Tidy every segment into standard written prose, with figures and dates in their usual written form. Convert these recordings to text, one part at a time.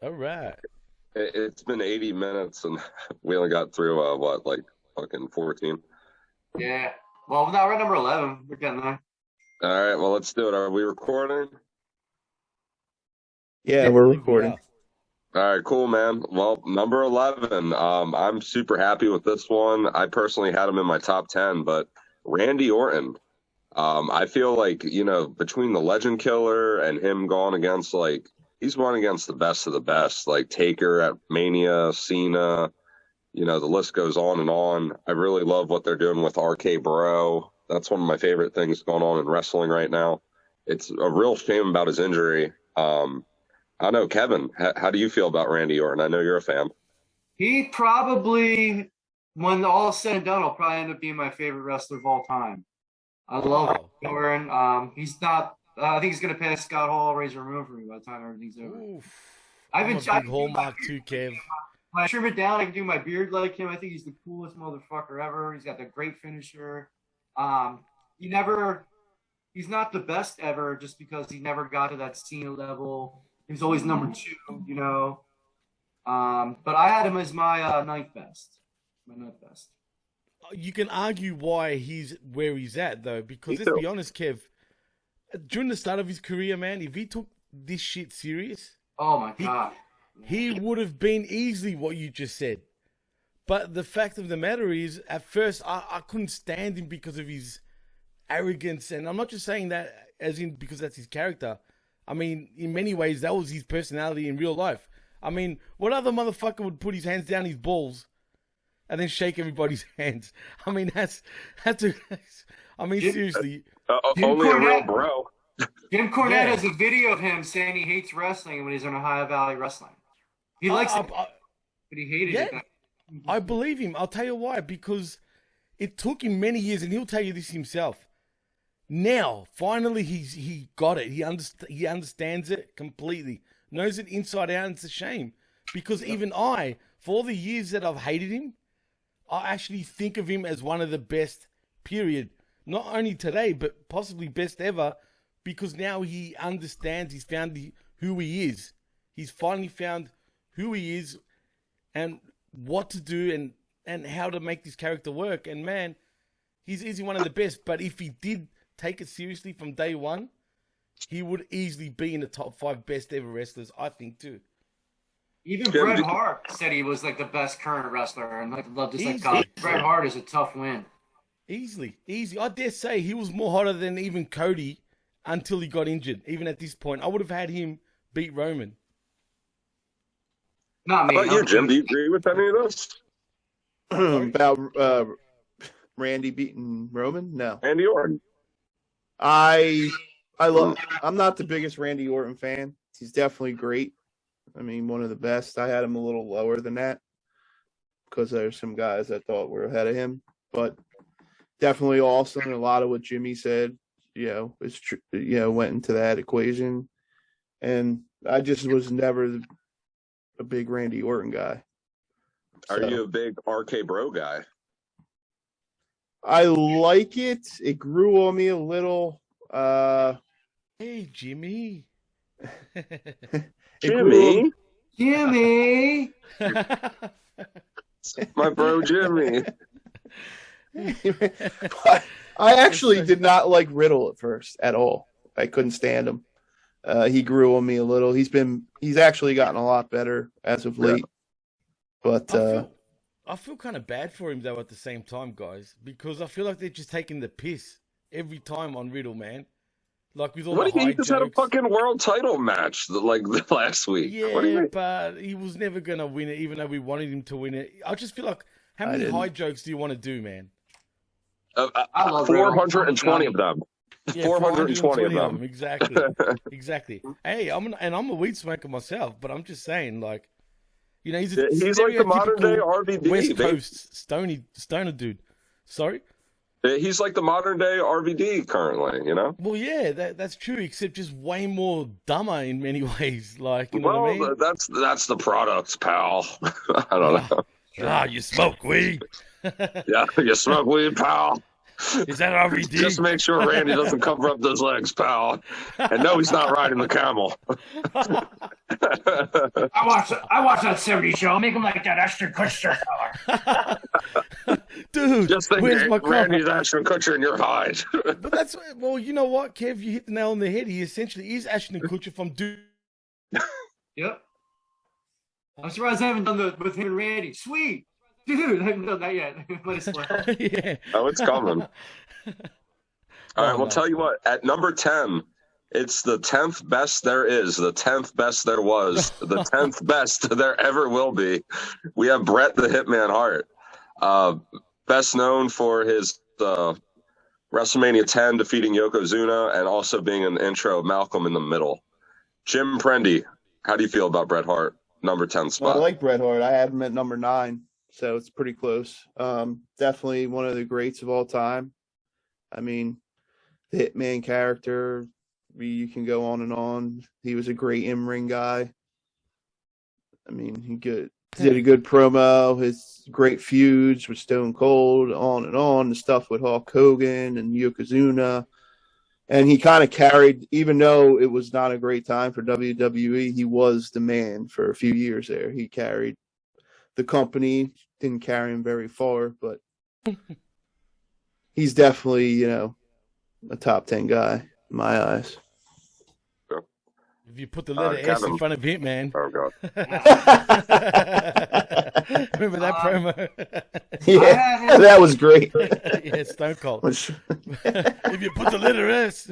All right. It's been 80 minutes and we only got through what, like fucking 14. Yeah. Well, now we're at number 11. We're getting there. All right, well, let's do it. Are we recording? Yeah, I we're believe we recording. are. All right, cool, man. Well, number 11. I'm super happy with this one. I personally had him in my top 10, but Randy Orton. I feel like, between the Legend Killer and him going against, like, he's won against the best of the best, like Taker at Mania, Cena, the list goes on and on. I really love what they're doing with RK Bro. That's one of my favorite things going on in wrestling right now. It's a real shame about his injury. I don't know, Kevin, how do you feel about Randy Orton? I know you're a fan. He probably, when all is said and done, will probably end up being my favorite wrestler of all time. I love Wow. Randy Orton. He's not. I think he's going to pass Scott Hall, Razor Ramon for me by the time everything's over. Oof. I've I'm been. a I big can do my Hallmark too, Kev. when I trim it down, I can do my beard like him. I think he's the coolest motherfucker ever. He's got the great finisher. He never, he's not the best ever just because he never got to that Cena level. He was always number two. But I had him as my ninth best. My ninth best. You can argue why he's where he's at though, Me because let's too. be honest, Kev. During the start of his career, man, if he took this shit serious, Oh my he god. he would have been easily what you just said. But the fact of the matter is, at first, I couldn't stand him because of his arrogance, and I'm not just saying that as in because that's his character. I mean, in many ways, that was his personality in real life. I mean, what other motherfucker would put his hands down his balls and then shake everybody's hands? I mean, that's a, I mean, Jim, seriously, Jim Only a real Cornette. bro. Jim Cornette yeah. has a video of him saying he hates wrestling when he's in Ohio Valley Wrestling. He I, likes I, it, I, but he hated yeah, it. I believe him. I'll tell you why. Because it took him many years, and he'll tell you this himself. Now, finally, he got it. He understands it completely, knows it inside out. And it's a shame because even I, for all the years that I've hated him, I actually think of him as one of the best. Period. Not only today, but possibly best ever, because now he understands. He's found who he is. He's finally found who he is and what to do and how to make this character work. And man, he's easily one of the best. But if he did take it seriously from day one, he would easily be in the top five best ever wrestlers, I think too. Even Jim, Bret Hart said he was like the best current wrestler, and like love just like Easily, God. Bret Hart is a tough win. easy. I dare say he was more hotter than even Cody until he got injured. Even at this point, I would have had him beat Roman. Not how me. about you, Jim? Do you agree with any of this? Sorry. About Randy beating Roman? No. Randy Orton. I I love I'm not the biggest Randy Orton fan. He's definitely great. I mean, one of the best. I had him a little lower than that because there's some guys I thought were ahead of him, but definitely awesome. And a lot of what Jimmy said, is true. Went into that equation. And I just was never a big Randy Orton guy. Are So you a big RK Bro guy? I like it. It grew on me a little. Hey, Jimmy. It grew on Jimmy? Jimmy. My bro Jimmy. But I actually did not like Riddle at first at all. I couldn't stand him. He grew on me a little. He's actually gotten a lot better as of late. But I feel kind of bad for him though at the same time, guys, because I feel like they're just taking the piss every time on Riddle, man. Like with all What the do you mean? high He just had a jokes. fucking world title match like last week. What do you Yeah, mean? but he was never gonna win it, even though we wanted him to win it. I just feel like, how I many high didn't. jokes do you want to do, man? I love Riddle. 420 of them. Yeah, 420 of 420 of them. them, exactly, exactly. Hey, I'm a weed smoker myself, but I'm just saying, like, he's a He's like the modern day stereotypical RVD. West Coast stoner dude. Sorry. He's like the modern day RVD currently. Well, yeah, that's true, except just way more dumber in many ways. Like, you know what I Well, mean? that's the products, pal. I don't Ah, know. you smoke weed. Yeah, you smoke weed, pal. Is that RVD? Just make sure Randy doesn't cover up those legs, pal. And no, he's not riding the camel. I watch that 70s show. Make him like that Ashton Kutcher fella. Dude, Just think, where's my Randy's car? Ashton Kutcher in your hide. But that's, well, you know what, Kev? You hit the nail on the head. He essentially is Ashton Kutcher from Dude. Yep. I'm surprised I haven't done the with him and Randy. Sweet. Dude, I haven't done that yet. But it's Yeah. Oh, it's coming. All right, we'll tell you what. At number 10, it's the 10th best there is, the 10th best there was, the 10th best there ever will be. We have Bret the Hitman Hart. Best known for his WrestleMania 10 defeating Yokozuna and also being in the intro of Malcolm in the Middle. Jim Prendy, how do you feel about Bret Hart, number 10 spot? I like Bret Hart. I had him at number 9, so it's pretty close. Definitely one of the greats of all time. I mean, the Hitman character, you can go on and on. He was a great in-ring guy. I mean, he did a good promo. His great feuds with Stone Cold, on and on. The stuff with Hulk Hogan and Yokozuna. And he kind of carried, even though it was not a great time for WWE, he was the man for a few years there. He carried the company, didn't carry him very far, but he's definitely, a top 10 guy in my eyes. If you put the letter S in front of Hitman. Oh, God. Remember that promo? Yeah, that was great. Yeah, Stone Cold. If you put the letter S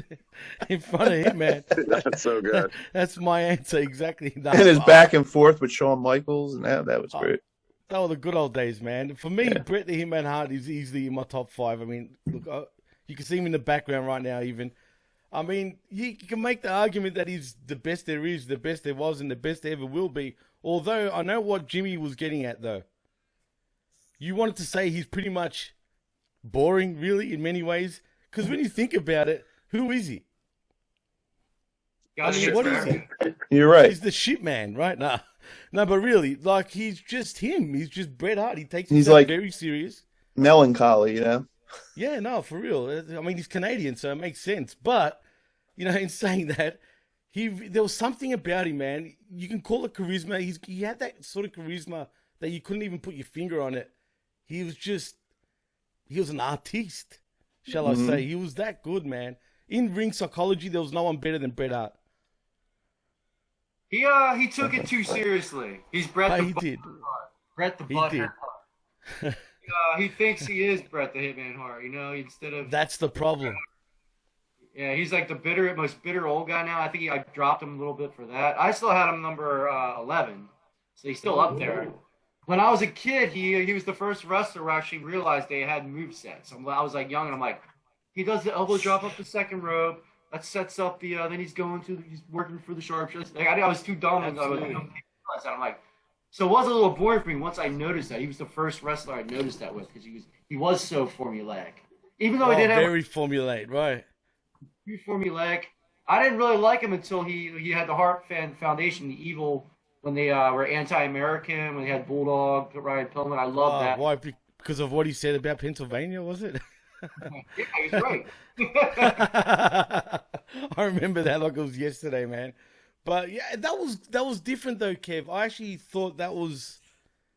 in front of Hitman. That's so good. That's my answer, exactly. And his back and forth with Shawn Michaels, and that was great. That were the good old days, man. For me, Bret the Hitman Hart is easily in my top 5. I mean, look, you can see him in the background right now, even. I mean, you can make the argument that he's the best there is, the best there was, and the best there ever will be. Although, I know what Jimmy was getting at, though. You wanted to say he's pretty much boring, really, in many ways. Because when you think about it, who is he? I mean, what is he? You're right. He's the shit man, right? No, but really, like, he's just him. He's just Bret Hart. He takes He's himself like very serious. Melancholy, Yeah, no, for real. I mean, he's Canadian, so it makes sense. But, in saying that, there was something about him, man. You can call it charisma. He had that sort of charisma that you couldn't even put your finger on it. He was an artiste, shall I say. He was that good, man. In ring psychology, there was no one better than Bret Hart. He took it too seriously. He's Bret the He did. Bret the Butthead Hart. He thinks he is Bret the Hitman Hart, instead of... That's the problem. Yeah, he's like the most bitter old guy now. I think I dropped him a little bit for that. I still had him number 11, so he's still up there. When I was a kid, he was the first wrestler who actually realized they had movesets. I was like young, and I'm like, he does the elbow drop up the second rope. That sets up the. Then he's working for the sharpshooter. I was too dumb, and I'm like, so it was a little boring for me once I noticed that he was the first wrestler I noticed that with because he was so formulaic. Even though he did have very formulaic, right? Formulaic. I didn't really like him until he had the Hart Foundation, the evil, when they were anti-American, when they had Bulldog, Ryan Pillman. I love that. Why? Because of what he said about Pennsylvania, was it? Yeah, he's right. I remember that like it was yesterday, man. But yeah, that was different though, Kev. I actually thought that was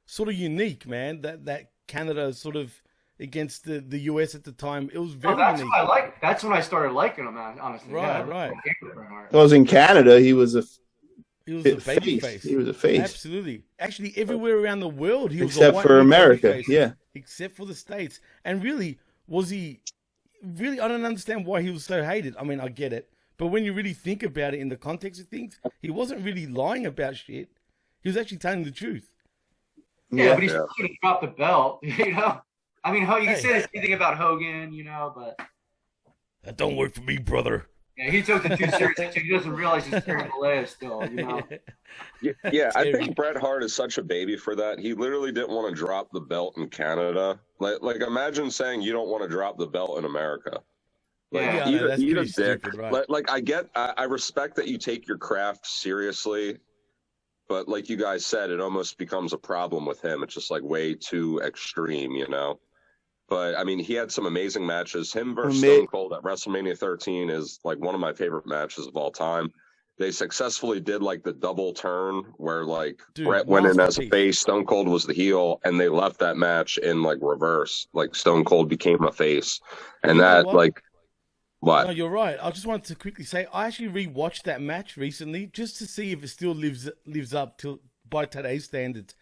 sort of unique, man. That Canada sort of against the US at the time. It was very that's unique. what I like. That's when I started liking him, honestly. Right. Well, in Canada, he was a baby face. He was a face. Absolutely. Actually, everywhere around the world, he was except for America. Yeah. Except for the States. And really, was he really? I don't understand why he was so hated. I mean, I get it. But when you really think about it in the context of things, he wasn't really lying about shit. He was actually telling the truth. Yeah, but he's still going to drop the belt, I mean, you can say the same thing about Hogan, but... That don't work for me, brother. Yeah, he took it too seriously. He doesn't realize he's carrying Malaya still, Yeah, I think Bret Hart is such a baby for that. He literally didn't want to drop the belt in Canada. Like imagine saying you don't want to drop the belt in America. Like, eat a dick. Stupid, right? I respect that you take your craft seriously, but like you guys said, it almost becomes a problem with him. It's just like way too extreme, But I mean, he had some amazing matches. Him versus Stone Cold at WrestleMania 13 is like one of my favorite matches of all time. they successfully did like the double turn where like Dude, Brett went in as a masterpiece. face, Stone Cold was the heel, and they left that match in like reverse. Like Stone Cold became a face, and You know that what? like what? No, you're right. I just wanted to quickly say I actually rewatched that match recently just to see if it still lives up to by today's standards.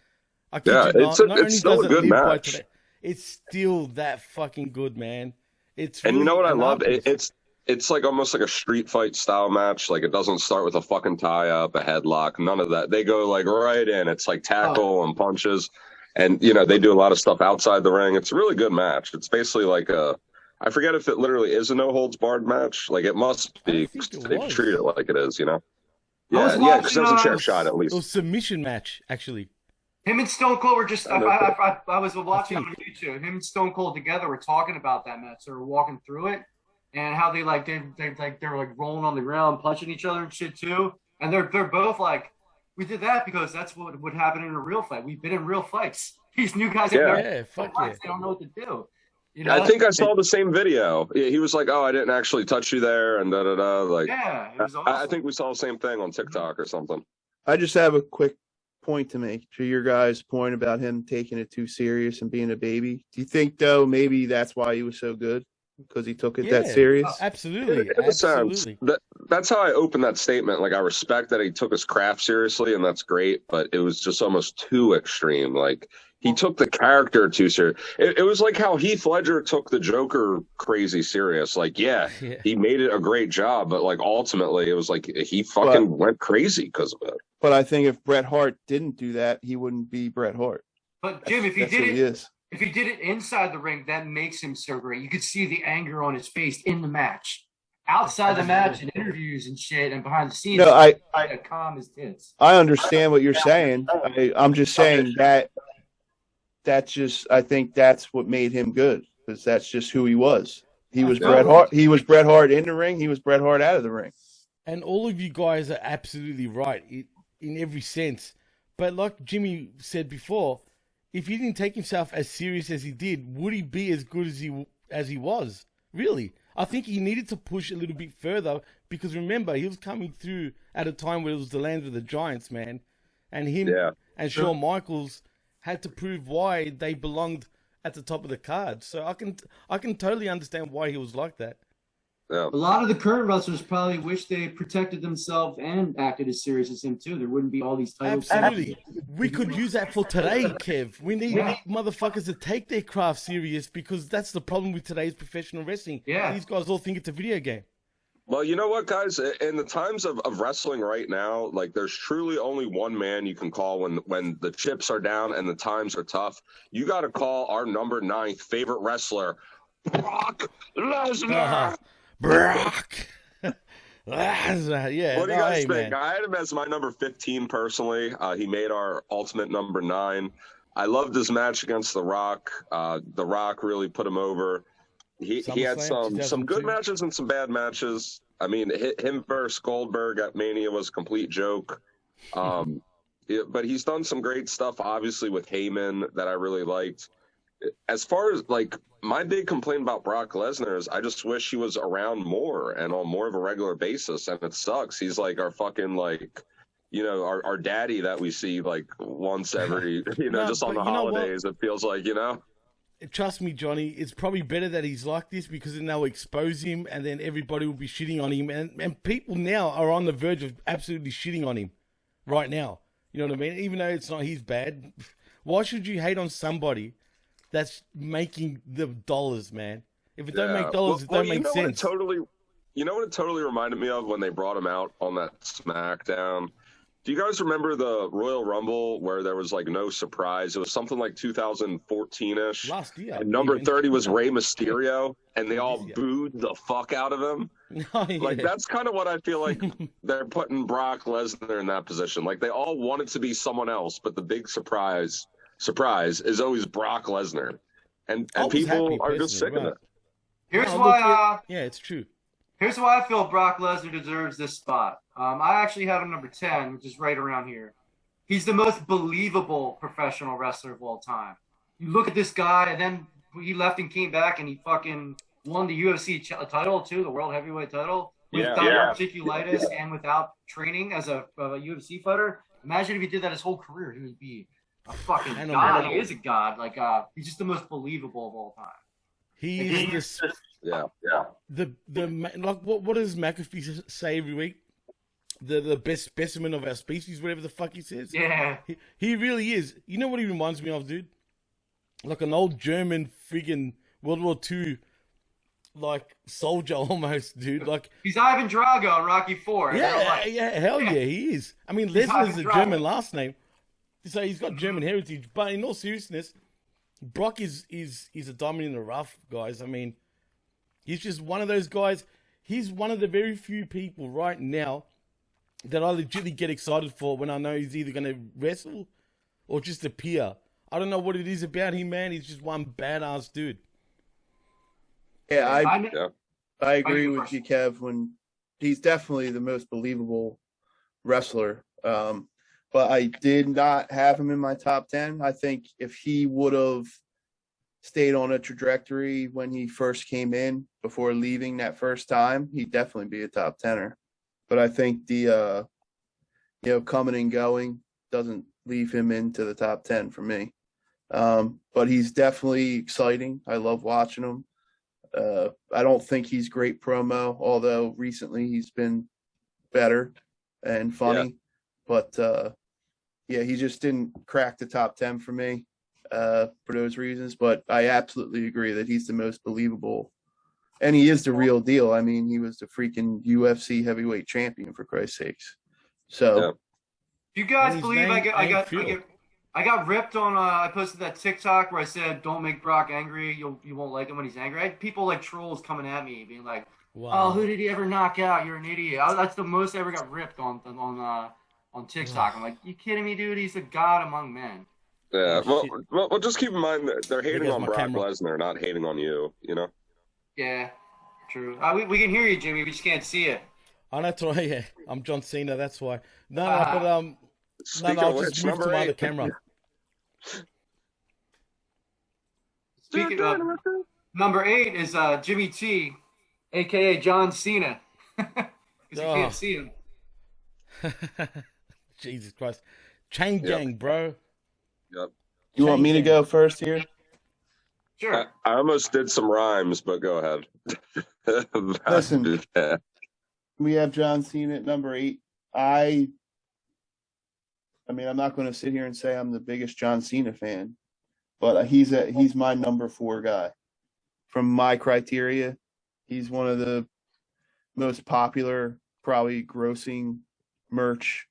I kid Yeah, you not. Not it's only still does a it good live by match. today, it's still that fucking good, man. It's And you know really what I an loved? artist. It's like almost like a street fight style match. Like it doesn't start with a fucking tie up, a headlock, none of that. They go like right in. It's like Oh, tackle and punches, and they do a lot of stuff outside the ring. It's a really good match. It's basically like I forget if it literally is a no holds barred match. Like it must I be think it if they treat it was. like it is. I was Yeah, because watching there's a It chair shot was at it least. was submission match actually. him and Stone Cold were just. Oh, no shit. I was I watching think. on YouTube. Him and Stone Cold together were talking about that match. They were walking through it and how they like they were like rolling on the ground, punching each other and shit too. And they're both like, we did that because that's what would happen in a real fight. We've been in real fights. These new guys have Yeah. never Yeah, been in fuck yeah. fights. They don't know what to do. You I know? think I saw the same video. He was like, "Oh, I didn't actually touch you there," and da da da. Like, Yeah, it was I awesome. think we saw the same thing on TikTok or something. I just have a quick point to make to your guys' point about him taking it too serious and being a baby. Do you think though maybe that's why he was so good because he took it that Yeah, serious? absolutely, In a sense, absolutely. that's how I opened that statement. Like, I respect that he took his craft seriously, and that's great. But it was just almost too extreme. Like he took the character too serious. It was like how Heath Ledger took the Joker crazy serious. Like, yeah, Yeah. he made it a great job, but like ultimately, it was like he But fucking went crazy because of it. but I think if Bret Hart didn't do that, he wouldn't be Bret Hart. But Jim, if he That's did who it, he is. if he did it inside the ring, that makes him so great. You could see the anger on his face in the match. Outside the match and interviews and shit and behind the scenes, No, calm as tits. I understand what you're saying. I'm just saying that that's just I think that's what made him good because that's just who he was. He was Bret Hart. He was Bret Hart in the ring. He was Bret Hart out of the ring. And all of you guys are absolutely right in every sense. But like Jimmy said before, if he didn't take himself as serious as he did, would he be as good as he was? Really? I think he needed to push a little bit further because remember, he was coming through at a time where it was the land of the giants, man. And him Yeah. and Shawn Michaels had to prove why they belonged at the top of the card. So I can totally understand why he was like that. Yeah. A lot of the current wrestlers probably wish they protected themselves and acted as serious as him too. There wouldn't be all these titles. Absolutely. We could use that for today, Kev. We need motherfuckers to take their craft serious because that's the problem with today's professional wrestling. Yeah. These guys all think it's a video game. Well, you know what, guys? In the times of wrestling right now, like there's truly only one man you can call when the chips are down and the times are tough. You got to call our number 9 favorite wrestler, Brock Lesnar. Brock. Yeah. What do you guys hey, think? man. I had him as my number 15 personally. He made our ultimate number 9. I loved his match against The Rock. The Rock really put him over. He had SummerSlam, some good 2002. matches and some bad matches. I mean, him versus Goldberg at Mania was a complete joke. But he's done some great stuff, obviously, with Heyman that I really liked. As far as, like, my big complaint about Brock Lesnar is I just wish he was around more and on more of a regular basis, and it sucks. He's like our fucking, like, our daddy that we see, like, once every, No, just on but the you know what? holidays, it feels like, Trust me, Johnny, it's probably better that he's like this because then they'll expose him and then everybody will be shitting on him. And people now are on the verge of absolutely shitting on him right now. You know what I mean? Even though it's not his bad. Why should you hate on somebody that's making the dollars, man? If it don't make dollars, it don't make sense. You know what it totally reminded me of when they brought him out on that SmackDown? Do you guys remember the Royal Rumble where there was like no surprise? It was something like 2014-ish. Last year. And number even. 30 was Rey Mysterio, and they all Yeah. booed the fuck out of him. Oh, yeah. Like, that's kind of what I feel like they're putting Brock Lesnar in that position. Like, they all want it to be someone else, but the big surprise is always Brock Lesnar. And I was people happy, are just sick personally, of it. Here's No, why. look, yeah, it's true. Here's why I feel Brock Lesnar deserves this spot. I actually have him number 10, which is right around here. He's the most believable professional wrestler of all time. You look at this guy, and then he left and came back, and he fucking won the UFC title too, the World Heavyweight title. without articulitis and without training as a UFC fighter. Imagine if he did that his whole career. He would be a fucking god. He is a god. Like he's just the most believable of all time. He's like what does McAfee say every week? The best specimen of our species, whatever the fuck he says. Yeah. He really is. You know what he reminds me of, dude? Like an old German friggin' World War II like soldier almost, dude. Like he's Ivan Drago in Rocky IV. Hell yeah, he is. I mean, Lesnar's a German last name, so he's got German heritage. But in all seriousness, Brock is a diamond in the rough, guys. I mean, he's just one of those guys. He's one of the very few people right now that I legitimately get excited for when I know he's either going to wrestle or just appear. I don't know what it is about him, man. He's just one badass dude. Yeah, I agree with you, Kev. When he's definitely the most believable wrestler. But I did not have him in my top 10. I think if he would have stayed on a trajectory when he first came in before leaving that first time, he'd definitely be a top 10er. But I think the coming and going doesn't leave him into the top 10 for me. But he's definitely exciting. I love watching him. I don't think he's great promo, although recently he's been better and funny. Yeah. But he just didn't crack the top 10 for me for those reasons. But I absolutely agree that he's the most believable. And he is the real deal. I mean, he was the freaking UFC heavyweight champion, for Christ's sakes. So, do you guys believe I got ripped on? I posted that TikTok where I said, "Don't make Brock angry. You won't like him when he's angry." I had people like trolls coming at me, being like, wow. "Oh, who did he ever knock out? You're an idiot." That's the most I ever got ripped on TikTok. I'm like, "You kidding me, dude? He's a god among men." Yeah. Well, just keep in mind that they're hating on Brock Lesnar, not hating on you. You know. Yeah, true. We can hear you, Jimmy. We just can't see it. Oh, that's right. Yeah, I'm John Cena. That's why. I'll just move to my other camera. Speaking of, number 8 is Jimmy T, aka John Cena, because you can't see him. Jesus Christ, Chain Gang, bro. Yep. You want me to go first here? Sure. I almost did some rhymes, but go ahead. Listen, we have John Cena at number 8. I mean, I'm not going to sit here and say I'm the biggest John Cena fan, but he's my number 4 guy. From my criteria, he's one of the most popular, probably grossing merch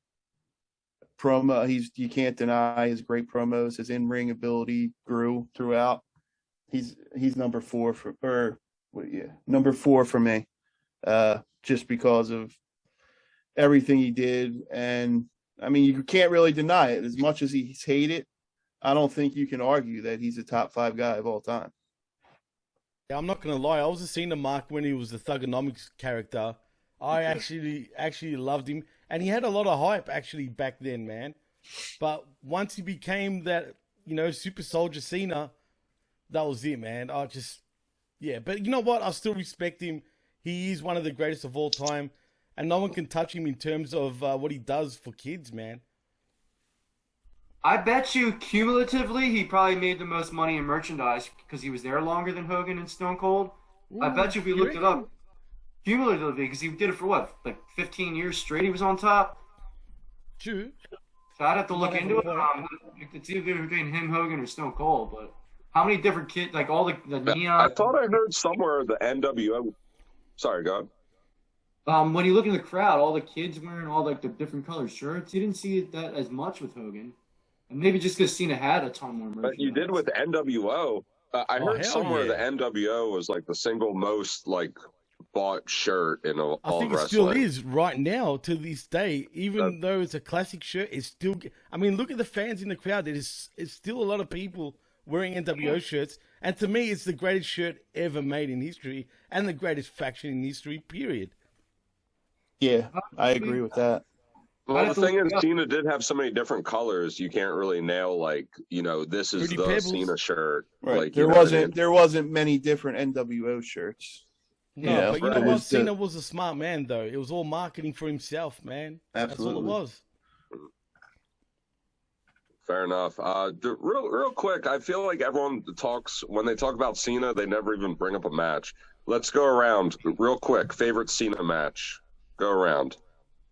promo. You can't deny his great promos. His in-ring ability grew throughout. He's number 4 number 4 for me, just because of everything he did. And I mean, you can't really deny it. As much as he's hated, I don't think you can argue that he's a top 5 guy of all time. Yeah, I'm not gonna lie. I was a Cena mark when he was the Thugonomics character. I actually loved him, and he had a lot of hype actually back then, man. But once he became that, super soldier Cena, that was it, man. But you know what? I still respect him. He is one of the greatest of all time, and no one can touch him in terms of what he does for kids, man. I bet you cumulatively he probably made the most money in merchandise because he was there longer than Hogan and Stone Cold. Ooh, I bet you if we looked it up cumulatively, because he did it for what, like 15 years straight he was on top? True. So I'd have to look into it. It's either between him, Hogan, or Stone Cold, but how many different kids, like all the neon... I thought I heard somewhere the NWO... Sorry, go ahead. When you look in the crowd, all the kids wearing all like the different colored shirts, you didn't see that as much with Hogan. And maybe just because Cena had a ton more merch. But you did with NWO. I heard somewhere the NWO was like the single most like bought shirt in all wrestling. I think it still is right now to this day. Even though it's a classic shirt, it's still... I mean, look at the fans in the crowd. It's still a lot of people wearing NWO shirts. And to me, it's the greatest shirt ever made in history and the greatest faction in history, period. Yeah, I agree with that. Well, the thing is, Cena did have so many different colors. You can't really nail this is the Cena shirt. Right. Like there wasn't many different NWO shirts. No, but you know it what? was Cena was a smart man, though. It was all marketing for himself, man. Absolutely. That's all it was. Fair enough. Real quick, I feel like everyone talks when they talk about Cena, they never even bring up a match. Let's go around real quick. Favorite Cena match? Go around.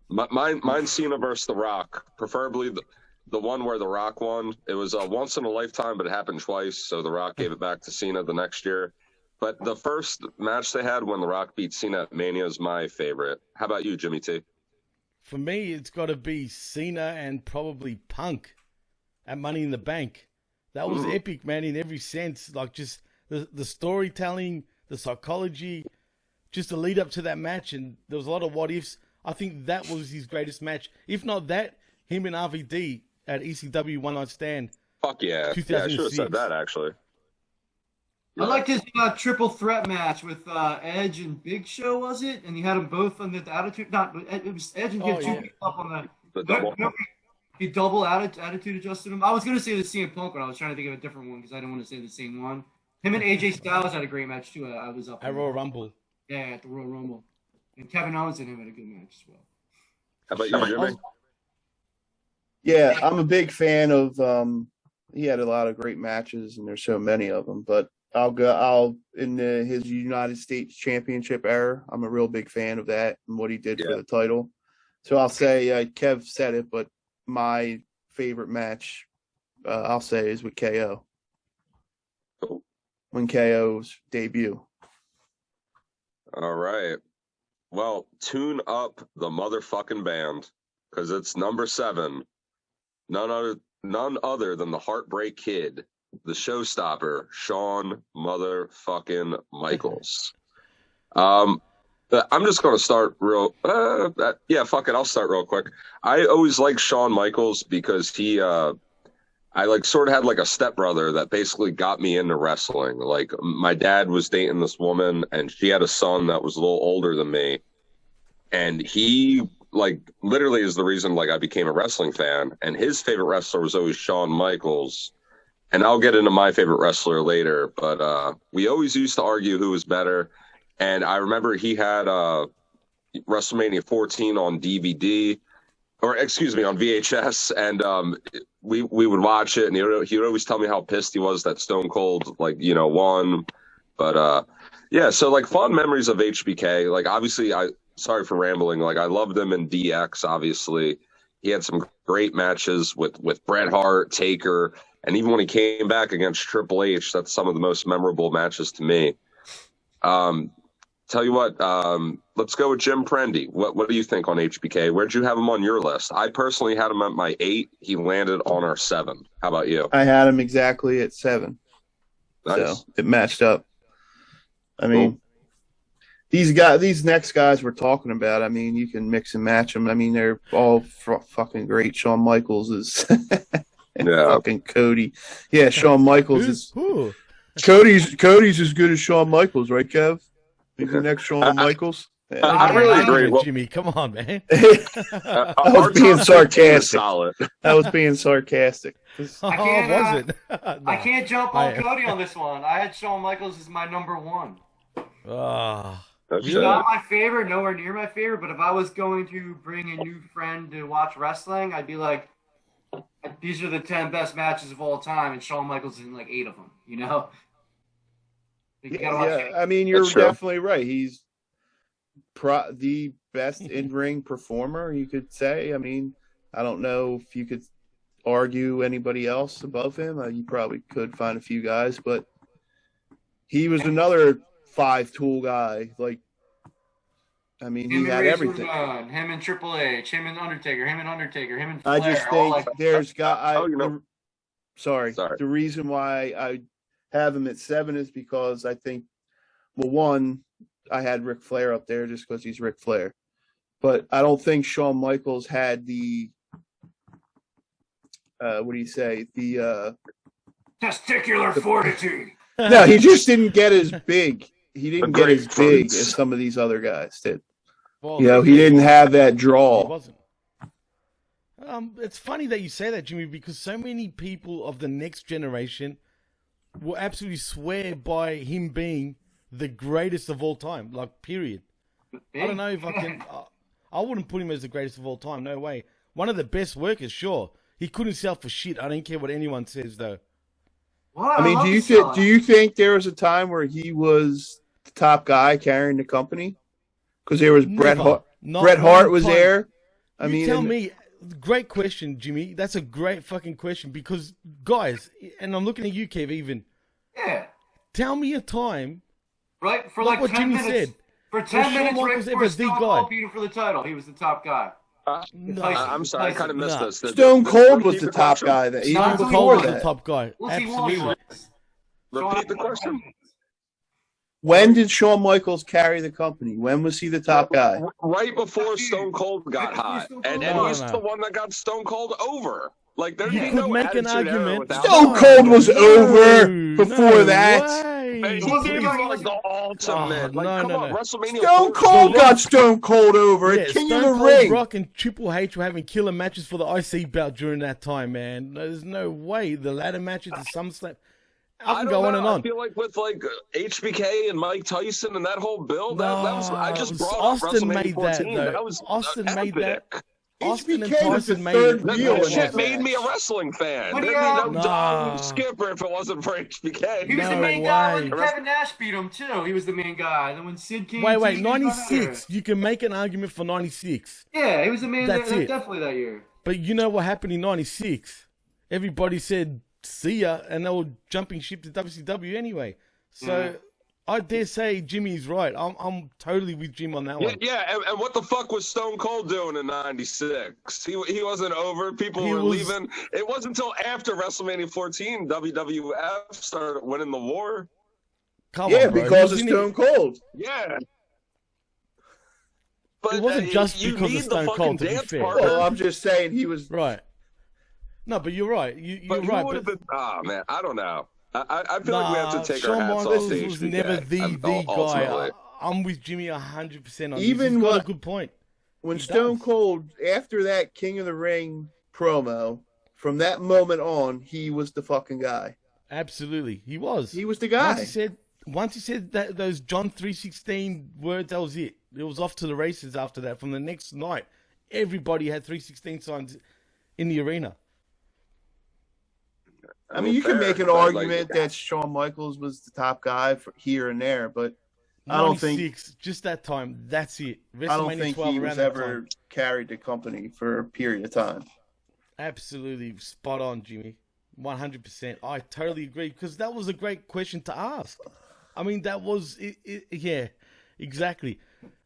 Mine's Cena versus The Rock, preferably the one where The Rock won. It was a once in a lifetime, but it happened twice, so The Rock gave it back to Cena the next year. But the first match they had when The Rock beat Cena at Mania is my favorite. How about you, Jimmy T? For me, it's got to be Cena and probably Punk at Money in the Bank. That was epic, man, in every sense. Like, just the storytelling, the psychology, just the lead up to that match, and there was a lot of what ifs. I think that was his greatest match. If not that, him and RVD at ECW One Night Stand. Fuck yeah. 2006. Yeah, I should have said that, actually. I liked his triple threat match with Edge and Big Show, was it? And he had them both on the attitude. It was Edge and get two people up on the double. He double attitude adjusted him. I was gonna say the CM Punk, but I was trying to think of a different one because I didn't want to say the same one. Him and AJ Styles had a great match too. I was up at Royal Rumble. Yeah, at the Royal Rumble. And Kevin Owens and him had a good match as well. How about you, Jimmy? Yeah, I'm a big fan of. He had a lot of great matches, and there's so many of them. But his United States Championship era. I'm a real big fan of that and what he did for the title. So I'll say Kev said it, but my favorite match, I'll say, is with KO. Cool. When KO's debut. All right. Well, tune up the motherfucking band because it's number 7. None other than the Heartbreak Kid, the showstopper, Shawn motherfucking Michaels. I'm just going to start real. Fuck it. I'll start real quick. I always liked Shawn Michaels because I sort of had like a stepbrother that basically got me into wrestling. Like my dad was dating this woman and she had a son that was a little older than me. And he literally is the reason I became a wrestling fan. And his favorite wrestler was always Shawn Michaels. And I'll get into my favorite wrestler later, but we always used to argue who was better. And I remember he had WrestleMania 14 on DVD, or excuse me, on VHS, and we would watch it, and he would always tell me how pissed he was that Stone Cold won. But so fond memories of HBK. Obviously, sorry for rambling. I loved him in DX. Obviously, he had some great matches with Bret Hart, Taker. And even when he came back against Triple H, that's some of the most memorable matches to me. Tell you what, let's go with Jim Prendy. What do you think on HBK? Where'd you have him on your list? I personally had him at my 8. He landed on our 7. How about you? I had him exactly at 7. Nice. So it matched up. I mean, these next guys we're talking about, I mean, you can mix and match them. I mean, they're all fucking great. Shawn Michaels is... fucking Cody. Yeah, Shawn Michaels is Cody's as good as Shawn Michaels, right, Kev? He's the next Shawn Michaels. I really agree. Jimmy, come on, man. I was being sarcastic. I was being sarcastic. I can't jump on Cody on this one. I had Shawn Michaels as my number 1. He's not my favorite, nowhere near my favorite, but if I was going to bring a new friend to watch wrestling, I'd be like, these are the 10 best matches of all time, and Shawn Michaels is in 8 of them, I mean, you're definitely right. He's the best in-ring performer, you could say. I mean, I don't know if you could argue anybody else above him. You probably could find a few guys, but he was another 5-tool guy. I mean, he had everything. Him and Triple H, him and Undertaker, him and Flair. I just think there's guys. Sorry. The reason why I have him at 7 is because I think, well, one, I had Ric Flair up there just because he's Ric Flair, but I don't think Shawn Michaels had the what do you say? The testicular fortitude. No, he just didn't get as big. He didn't get as big as some of these other guys did. Well, he didn't have that draw. He wasn't. It's funny that you say that, Jimmy, because so many people of the next generation will absolutely swear by him being the greatest of all time. Like, period. I don't know if I can. I wouldn't put him as the greatest of all time. No way. One of the best workers, sure. He couldn't sell for shit. I don't care what anyone says, though. What? I mean, do you think there was a time where he was the top guy carrying the company? Because there was Bret Hart. Bret Hart was there. Tell me. Great question, Jimmy. That's a great fucking question because, guys, and I'm looking at you, Kev, even. Yeah. Tell me a time. Right? For like like what 10 Jimmy minutes. said. For 10 minutes, right before the Stone guy. Cold beat him for the title. He was the top guy. No, I'm sorry, I kind of missed this. Stone Cold was the top guy. Stone Cold was the top guy. Absolutely. Repeat the question. When did Shawn Michaels carry the company? When was he the top guy? Right before Stone Cold got hot. And he's the one that got Stone Cold over. Like, there'd be no make an argument. Stone Cold was over before that. Hey, he gave him like the ultimate. WrestleMania. Stone Cold got Stone Cold over at King of the Ring. Rock and Triple H were having killer matches for the IC belt during that time, man. There's no way. The ladder matches to SummerSlam. I can go on and on. I feel like with like HBK and Mike Tyson and that whole build, I just brought Austin up made 14. That was Austin made that. Austin and Tyson made it. That shit made me a wrestling fan. There'd be no Don Skipper if it wasn't for HBK. He was the main guy when Kevin Nash beat him, too. He was the main guy. And then when Sid came... Wait, 96. You can make an argument for 96. Yeah, he was the man definitely that year. But you know what happened in 96? Everybody said, see ya, and they were jumping ship to WCW anyway. So... I dare say Jimmy's right. I'm totally with Jim on that one. Yeah, and what the fuck was Stone Cold doing in '96? He wasn't over. People were leaving. It wasn't until after WrestleMania 14 WWF started winning the war. Come on, bro. Because of Stone Cold. Yeah. But it wasn't just because of Stone Cold, to be fair. Well, I'm just saying he was... Right. No, but you're right. You're right. Oh, man, I don't know. I feel like we have to take our hats off to HBK. Was never the guy. I'm with Jimmy 100% on Even this. He's got a good point. When Stone Cold, after that King of the Ring promo, from that moment on, he was the fucking guy. Absolutely, he was. He was the guy. Once he said that those John 3:16 words, that was it. It was off to the races after that. From the next night, everybody had 3:16 signs in the arena. I mean, you can make an argument that Shawn Michaels was the top guy for here and there, but I don't think just that time. That's it. I don't think he was ever carried the company for a period of time. Absolutely spot on, Jimmy. 100%. I totally agree because that was a great question to ask. I mean, that was yeah, exactly.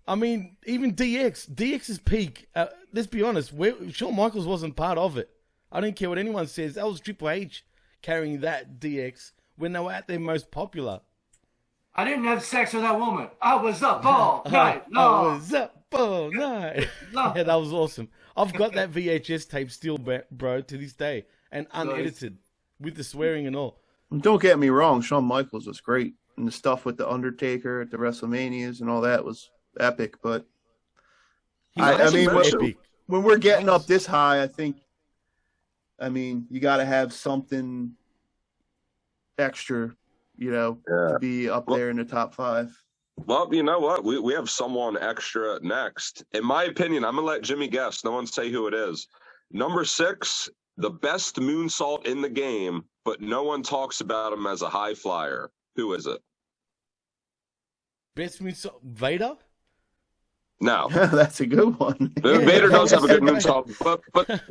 I mean, even DX's peak. Let's be honest. Shawn Michaels wasn't part of it. I don't care what anyone says. That was Triple H carrying that DX when they were at their most popular. I didn't have sex with that woman. I was up all night long. I was up all night. Yeah, that was awesome. I've got that VHS tape still, bro, to this day, and unedited with the swearing and all. Don't get me wrong, Shawn Michaels was great, and the stuff with the Undertaker at the WrestleManias and all that was epic. But I mean, when we're getting up this high, I mean, you got to have something extra, to be up there in the top 5. Well, you know what? We have someone extra next. In my opinion, I'm going to let Jimmy guess. No one say who it is. Number 6, the best moonsault in the game, but no one talks about him as a high flyer. Who is it? Best moonsault? Vader? No. That's a good one. Vader does have a good moonsault, but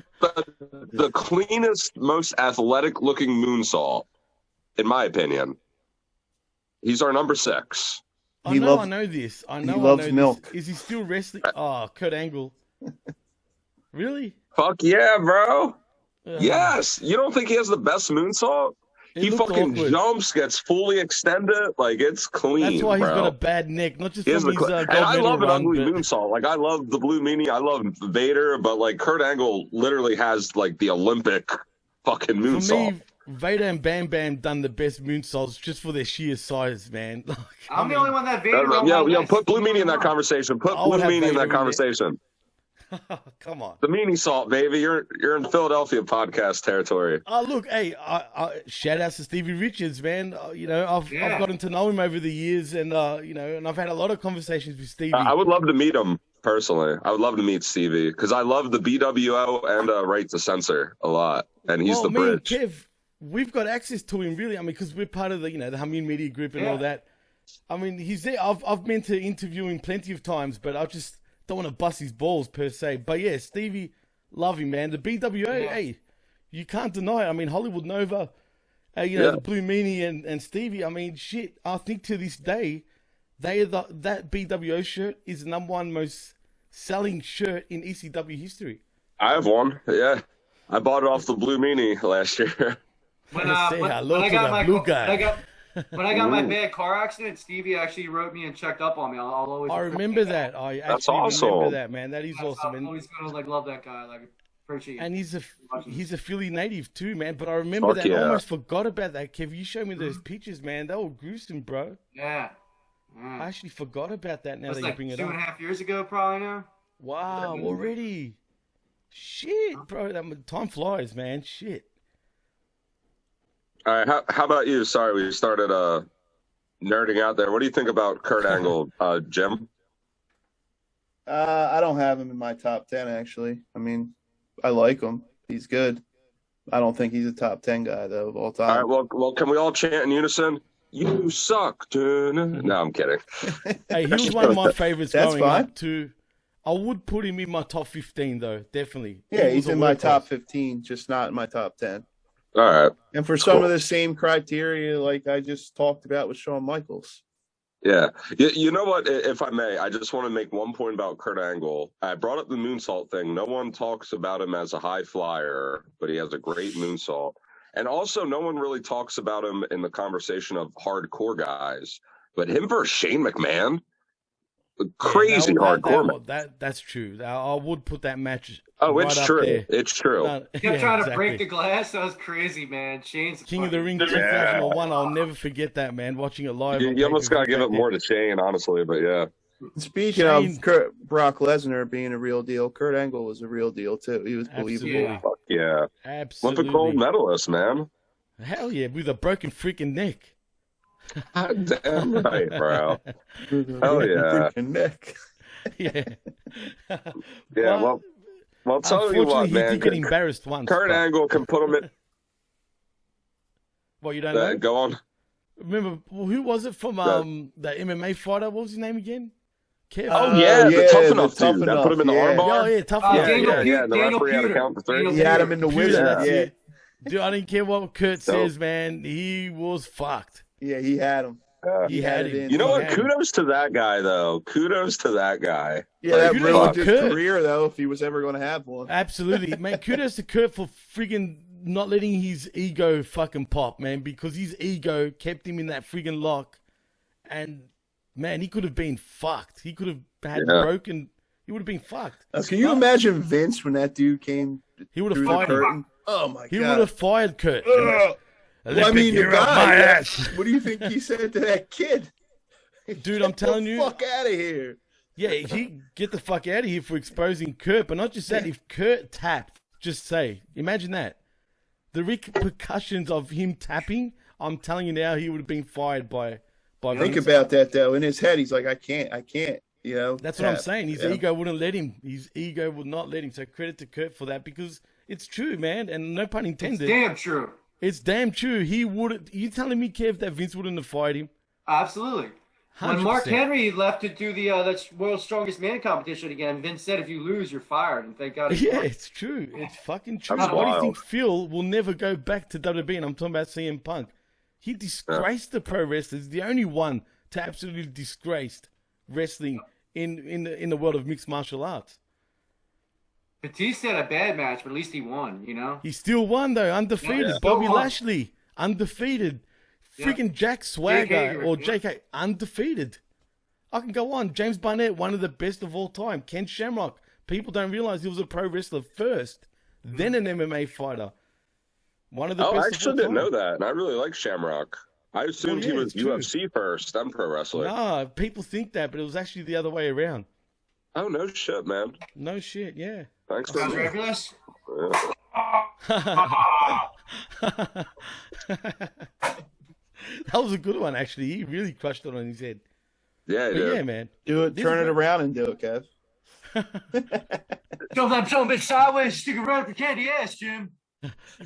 the cleanest, most athletic-looking moonsault, in my opinion, he's our number 6. I know this. I know. He loves milk. Is he still wrestling? Oh, Kurt Angle. Really? Fuck yeah, bro. Yes. You don't think he has the best moonsault? He fucking jumps, gets fully extended, like it's clean. That's why he's got a bad neck, not just from his gold and I love an ugly but... moonsault. Like I love the Blue Meanie, I love Vader, but like Kurt Angle literally has like the Olympic fucking moonsault. For me, Vader and Bam Bam done the best moonsaults just for their sheer size, man. I'm the only one that Vader. Put Blue Meanie in that conversation. Put Blue Meanie in that conversation. Come on. The meanie salt, baby. You're in Philadelphia podcast territory. Oh, look, hey, shout out to Stevie Richards, man. I've gotten to know him over the years, and and I've had a lot of conversations with Stevie. I would love to meet him personally. I would love to meet Stevie because I love the BWO and Right to Censor a lot, and he's the bridge. And Kev, we've got access to him, really. I mean, because we're part of the the Hameen Media Group and all that. I mean, he's there. I've been to interview him plenty of times, but I just don't want to bust his balls per se. But yeah, Stevie, love him, man. The BWO, hey, you can't deny it. I mean, Hollywood Nova, the Blue Meanie and Stevie. I mean, shit. I think to this day, that BWO shirt is the #1 most selling shirt in ECW history. I have one. Yeah, I bought it off the Blue Meanie last year. When I got my bad car accident, Stevie actually wrote me and checked up on me. I'll always. I remember that. That's awesome. Remember that, man. That is awesome. I'm always gonna love that guy. Appreciate. And he's a Philly native too, man. But I remember that. I almost forgot about that, Kev. You showed me those pictures, man. They were gruesome, bro. Yeah. I actually forgot about that. Now that you bring it up. 2.5 years ago, probably now. Wow, already. Shit, bro. Time flies, man. Shit. All right, how about you? Sorry, we started nerding out there. What do you think about Kurt Angle, Jim? I don't have him in my top 10, actually. I mean, I like him. He's good. I don't think he's a top 10 guy, though, of all time. All right, well, can we all chant in unison? You suck. No, I'm kidding. Hey, he was one of my favorites growing up, too. I would put him in my top 15, though, definitely. Yeah, he's in my top 15, just not in my top 10. All right. And for some of the same criteria like I just talked about with Shawn Michaels. Yeah. You know what, if I may, I just want to make one point about Kurt Angle. I brought up the moonsault thing. No one talks about him as a high flyer, but he has a great moonsault. And also, no one really talks about him in the conversation of hardcore guys. But him versus Shane McMahon, crazy hardcore. That's true. I would put that match. Oh, right it's up true. there. It's true. Kept trying to break the glass. That was crazy, man. Shane's King of the Ring 2001. I'll never forget that, man. Watching it live. You almost got to give it more to Shane, honestly, but yeah. Speaking of Brock Lesnar being a real deal, Kurt Angle was a real deal, too. He was believable. Fuck yeah. Absolutely. Olympic gold medalist, man. Hell yeah, with a broken freaking neck. Damn right, bro. Hell yeah. Freaking neck. Yeah. Yeah, well, tell you what, man. He did get embarrassed once. Kurt Angle can put him in. Well, you don't know? Go on. Remember, who was it from the MMA fighter? What was his name again? The Tough Enough dude. That put him in the armbar. Oh, yeah, Tough Enough. And the referee had to count to 3. He had him in the wizard. Yeah. Dude, I didn't care what Kurt says, man. He was fucked. Yeah, he had him. He had him. You know what? Kudos to that guy, though. Kudos to that guy. Yeah, that ruined his career, though, if he was ever going to have one. Absolutely. Man, kudos to Kurt for friggin' not letting his ego fucking pop, man, because his ego kept him in that friggin' lock. And, man, he could have been fucked. He could have had broken. He would have been fucked. Can you imagine Vince when that dude came? He would have fired him. Oh, my God. He would have fired Kurt. Well, I mean, the guy, what do you think he said to that kid? Dude, I'm telling you. Get the fuck out of here. Yeah, get the fuck out of here for exposing Kurt. But not just that, if Kurt tapped, just say, imagine that. The repercussions of him tapping, I'm telling you now, he would have been fired by Think about that, though. In his head, he's like, I can't. You know, that's what I'm saying. His ego wouldn't let him. His ego would not let him. So credit to Kurt for that, because it's true, man. And no pun intended. It's damn true. It's damn true. He would. You telling me, Kev, that Vince wouldn't have fired him? Absolutely. 100%. When Mark Henry left to do the World's Strongest Man competition again, Vince said, "If you lose, you're fired." And thank God. Yeah, it's true. It's fucking true. Why do you think Phil will never go back to WWE? And I'm talking about CM Punk. He disgraced the pro wrestlers. The only one to absolutely disgrace wrestling in the world of mixed martial arts. Batista had a bad match, but at least he won, you know? He still won, though, undefeated. Yeah. Bobby Lashley, undefeated. Freaking Jack Swagger or JK, undefeated. I can go on. James Barnett, one of the best of all time. Ken Shamrock. People don't realize he was a pro wrestler first, then an MMA fighter. One of the best I actually didn't know that, and I really like Shamrock. I assumed he was UFC first, then pro wrestler. Nah, people think that, but it was actually the other way around. Oh, no shit, man. No shit, yeah. Thanks Sounds for ready for this? That was a good one, actually. He really crushed it on his head. Yeah, But dude. yeah, man. Do it. This Turn is it what- around and do it, Kev. Jump that some bitch sideways, stick it right up the candy ass, Jim.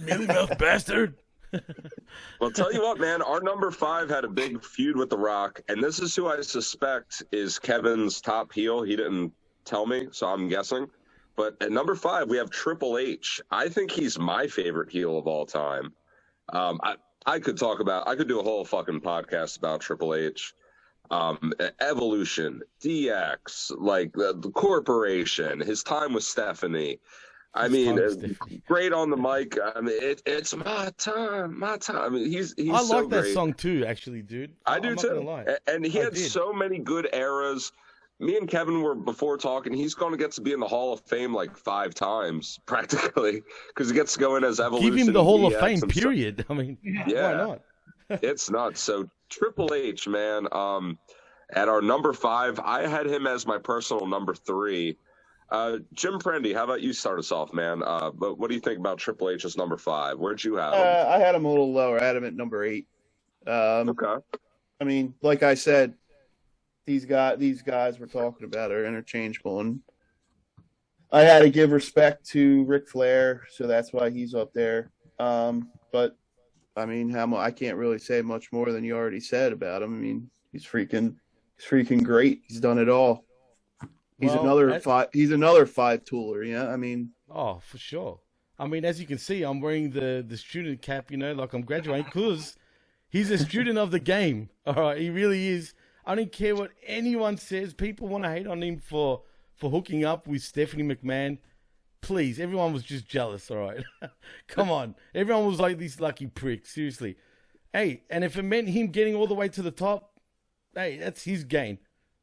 Mealy mouth bastard. Well, tell you what, man, our number 5 had a big feud with The Rock, and this is who I suspect is Kevin's top heel. He didn't tell me, so I'm guessing. But at number 5, we have Triple H. I think he's my favorite heel of all time. I could do a whole fucking podcast about Triple H. Evolution, DX, like the corporation, his time with Stephanie. I mean, great on the mic. I mean, it's my time. I mean, he's I so like that great. song too, actually, dude. I do I'm not too. gonna lie. And he I had did. so many good eras. Me and Kevin were before talking. He's going to get to be in the Hall of Fame like 5 times practically because he gets to go in as Evolution. Give him the Hall of DX Fame, and stuff. period. I mean, Yeah. why not? It's nuts. So Triple H, man. At our number 5, I had him as my personal number 3. Jim Prendy, how about you start us off, man? But what do you think about Triple H as number 5? Where'd you have him? I had him a little lower. I had him at number 8. Okay. I mean, like I said, these guys we're talking about are interchangeable, and I had to give respect to Ric Flair, so that's why he's up there. But I mean, I can't really say much more than you already said about him. I mean, he's freaking great. He's done it all. He's another 5-tooler. Yeah, I mean. Oh, for sure. I mean, as you can see, I'm wearing the student cap. You know, like I'm graduating because he's a student of the game. All right, he really is. I don't care what anyone says. People want to hate on him for hooking up with Stephanie McMahon. Please, everyone was just jealous. All right, come on. Everyone was like these lucky pricks. Seriously. Hey, and if it meant him getting all the way to the top, hey, that's his gain.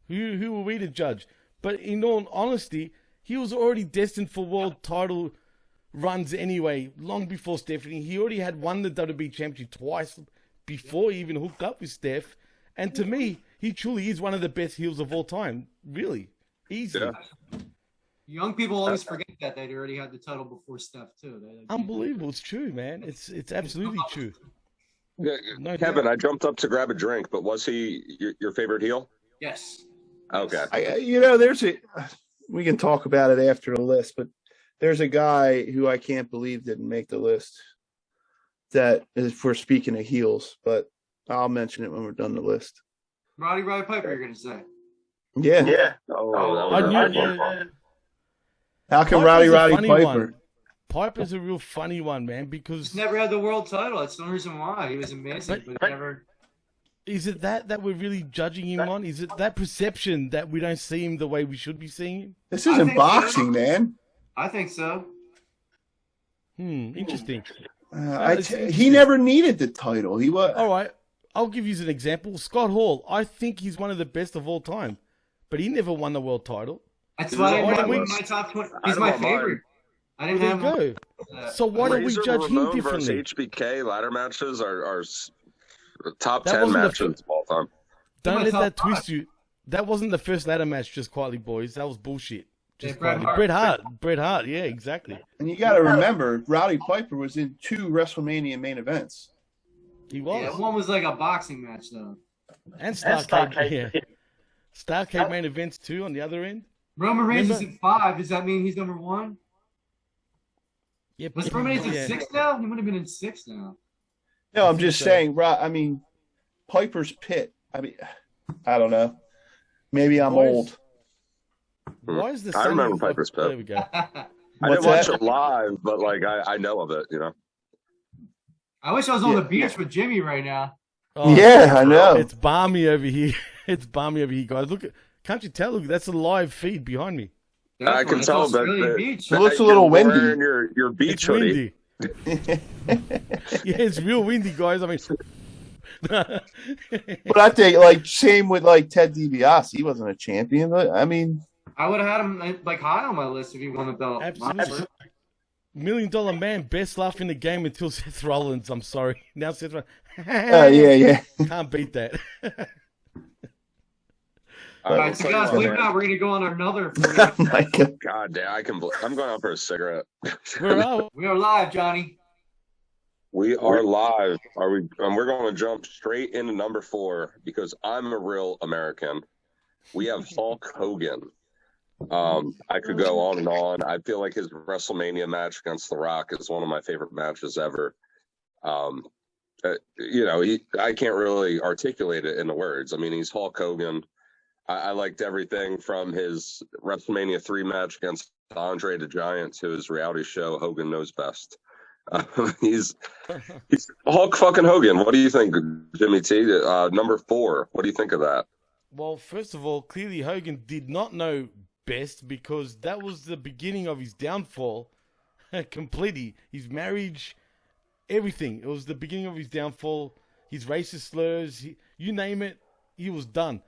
Who are we to judge? But in all honesty, he was already destined for world title runs anyway, long before Stephanie. He already had won the WWE Championship twice before he even hooked up with Steph. And to me, he truly is one of the best heels of all time. Really. Easy. Yeah. Young people always forget that they'd already had the title before Steph, too. Unbelievable. It's true, man. It's absolutely true. No Kevin, doubt. I jumped up to grab a drink, but was he your favorite heel? Yes. Okay. We can talk about it after the list, but there's a guy who I can't believe didn't make the list. That is for speaking of heels, but I'll mention it when we're done the list. Roddy Piper, you're going to say. Yeah. Yeah. How can Piper's a Roddy funny Piper? one. Piper's a real funny one, man, because He's never had the world title. That's the only reason why. He was amazing, but never. is it that we're really judging him on? Is it that perception that we don't see him the way we should be seeing him? This I isn't think boxing, so. man. I think so. Interesting. He never needed the title. He was. All right, I'll give you an example. Scott Hall, I think he's one of the best of all time, but he never won the world title. That's why I didn't have him in we- my top 20. I He's don't my mind. favorite. I didn't There have you him. go. So why don't we Razor judge him Ramon differently? versus HBK ladder matches are top That 10 wasn't the matches of all time. Don't my let top that twist five. you. That wasn't the first ladder match, just quietly, boys. That was bullshit. Just Yeah, Bret quietly. Hart. Bret Hart. Yeah, exactly. And you got to remember, Roddy Piper was in 2 WrestleMania main events. He was. Yeah, one was like a boxing match, though. And Starcade. Yeah. Starcade main events too on the other end. Roman Reigns is Remember- at 5. Does that mean he's number 1? Yeah, Was Roman Reigns yeah. at 6 now? He would have been in 6 now. No, I'm think just so. saying, Piper's Pit. I don't know. Maybe I'm Boys, old. Why is the I sun remember of- Piper's Pit. There we go. I What's didn't watch that? it live, but like I know of it, you know. I wish I was on the Yeah. beach with Jimmy right now. Oh, Yeah, I know. It's balmy over here. It's balmy over here, guys. Look, can't you tell? Look, that's a live feed behind me. I can That's tell, but Australian beach. It looks a little you're windy. wearing your beach It's hoodie. windy. Yeah, it's real windy, guys. I mean, But I think, same with Ted DiBiase. He wasn't a champion. But, I mean, I would have had him high on my list if he won the belt. absolutely. $1 Million Man, best laugh in the game until Seth Rollins. I'm sorry. Now Seth Rollins. yeah. Can't beat that. All right, so guys, believe it or not, we're gonna go on another 40. God damn, I'm going out for a cigarette. We are live, Johnny. We are live. And we're going to jump straight into number 4 because I'm a real American. We have Hulk Hogan. I could go on and on. I feel like his WrestleMania match against The Rock is one of my favorite matches ever. I can't really articulate it in the words. I mean, he's Hulk Hogan. I liked everything from his WrestleMania 3 match against Andre the Giant to his reality show, Hogan Knows Best. He's Hulk fucking Hogan. What do you think, Jimmy T? Number 4. What do you think of that? Well, first of all, clearly Hogan did not know best because that was the beginning of his downfall completely. His marriage, everything. It was the beginning of his downfall. His racist slurs, you name it, he was done.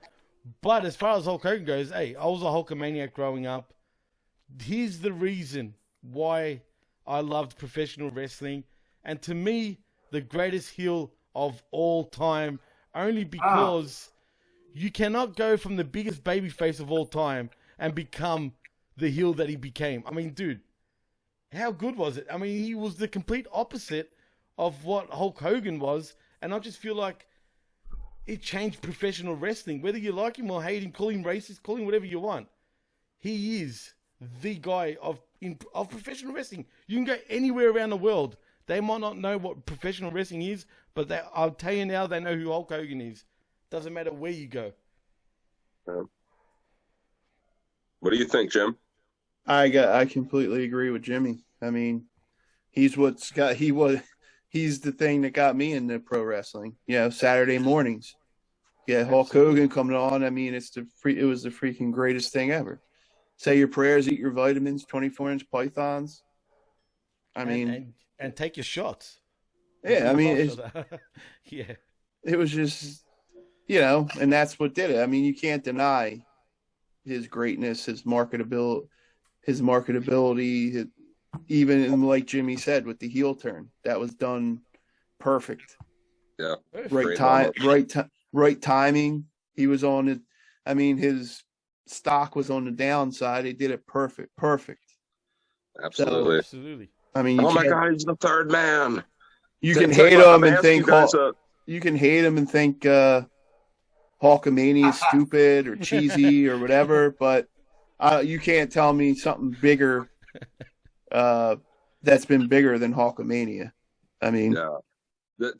But as far as Hulk Hogan goes, hey, I was a Hulkamaniac growing up. Here's the reason why I loved professional wrestling. And to me, the greatest heel of all time, only because you cannot go from the biggest babyface of all time and become the heel that he became. I mean, dude, how good was it? I mean, he was the complete opposite of what Hulk Hogan was. And I just feel like it changed professional wrestling. Whether you like him or hate him, call him racist, call him whatever you want. He is the guy of professional wrestling. You can go anywhere around the world. They might not know what professional wrestling is, but I'll tell you now, they know who Hulk Hogan is. Doesn't matter where you go. What do you think, Jim? I completely agree with Jimmy. I mean, he's the thing that got me into pro wrestling. Saturday mornings. Hulk Hogan coming on. I mean, it was the freaking greatest thing ever. Say your prayers, eat your vitamins, 24-inch pythons. And take your shots. Yeah, I mean, yeah. It was just, and that's what did it. I mean, you can't deny his greatness, his marketability, even like Jimmy said with the heel turn, that was done perfect. Yeah, right timing. He was on it. I mean, his stock was on the downside. He did it perfect. Absolutely. Absolutely. I mean, oh my God, he's the third man. You can hate him and think you can hate him and think Hulkamania is stupid or cheesy or whatever, but you can't tell me something bigger that's been bigger than Hulkamania. I mean, yeah.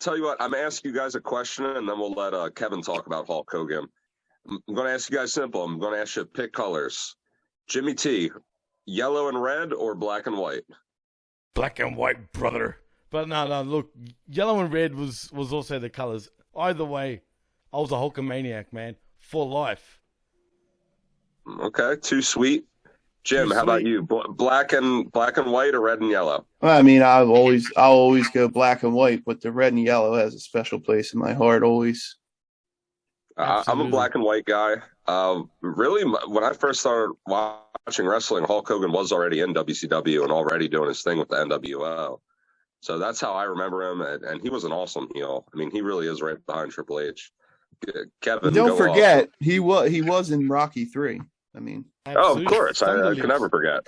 Tell you what, I'm gonna ask you guys a question, and then we'll let Kevin talk about Hulk Hogan. I'm going to ask you guys simple. I'm going to ask you to pick colors. Jimmy T, yellow and red or black and white? Black and white, brother. But no, look, yellow and red was also the colors. Either way, I was a Hulkamaniac, man, for life. Okay, too sweet. Jim, how about you? Black and white or red and yellow? Well, I mean, I'll always go black and white, but the red and yellow has a special place in my heart always. I'm a black and white guy. Really, when I first started watching wrestling, Hulk Hogan was already in WCW and already doing his thing with the NWO. So that's how I remember him, and he was an awesome heel. I mean, he really is right behind Triple H. Kevin, don't forget, he was in Rocky 3. I mean, of course, I can never forget.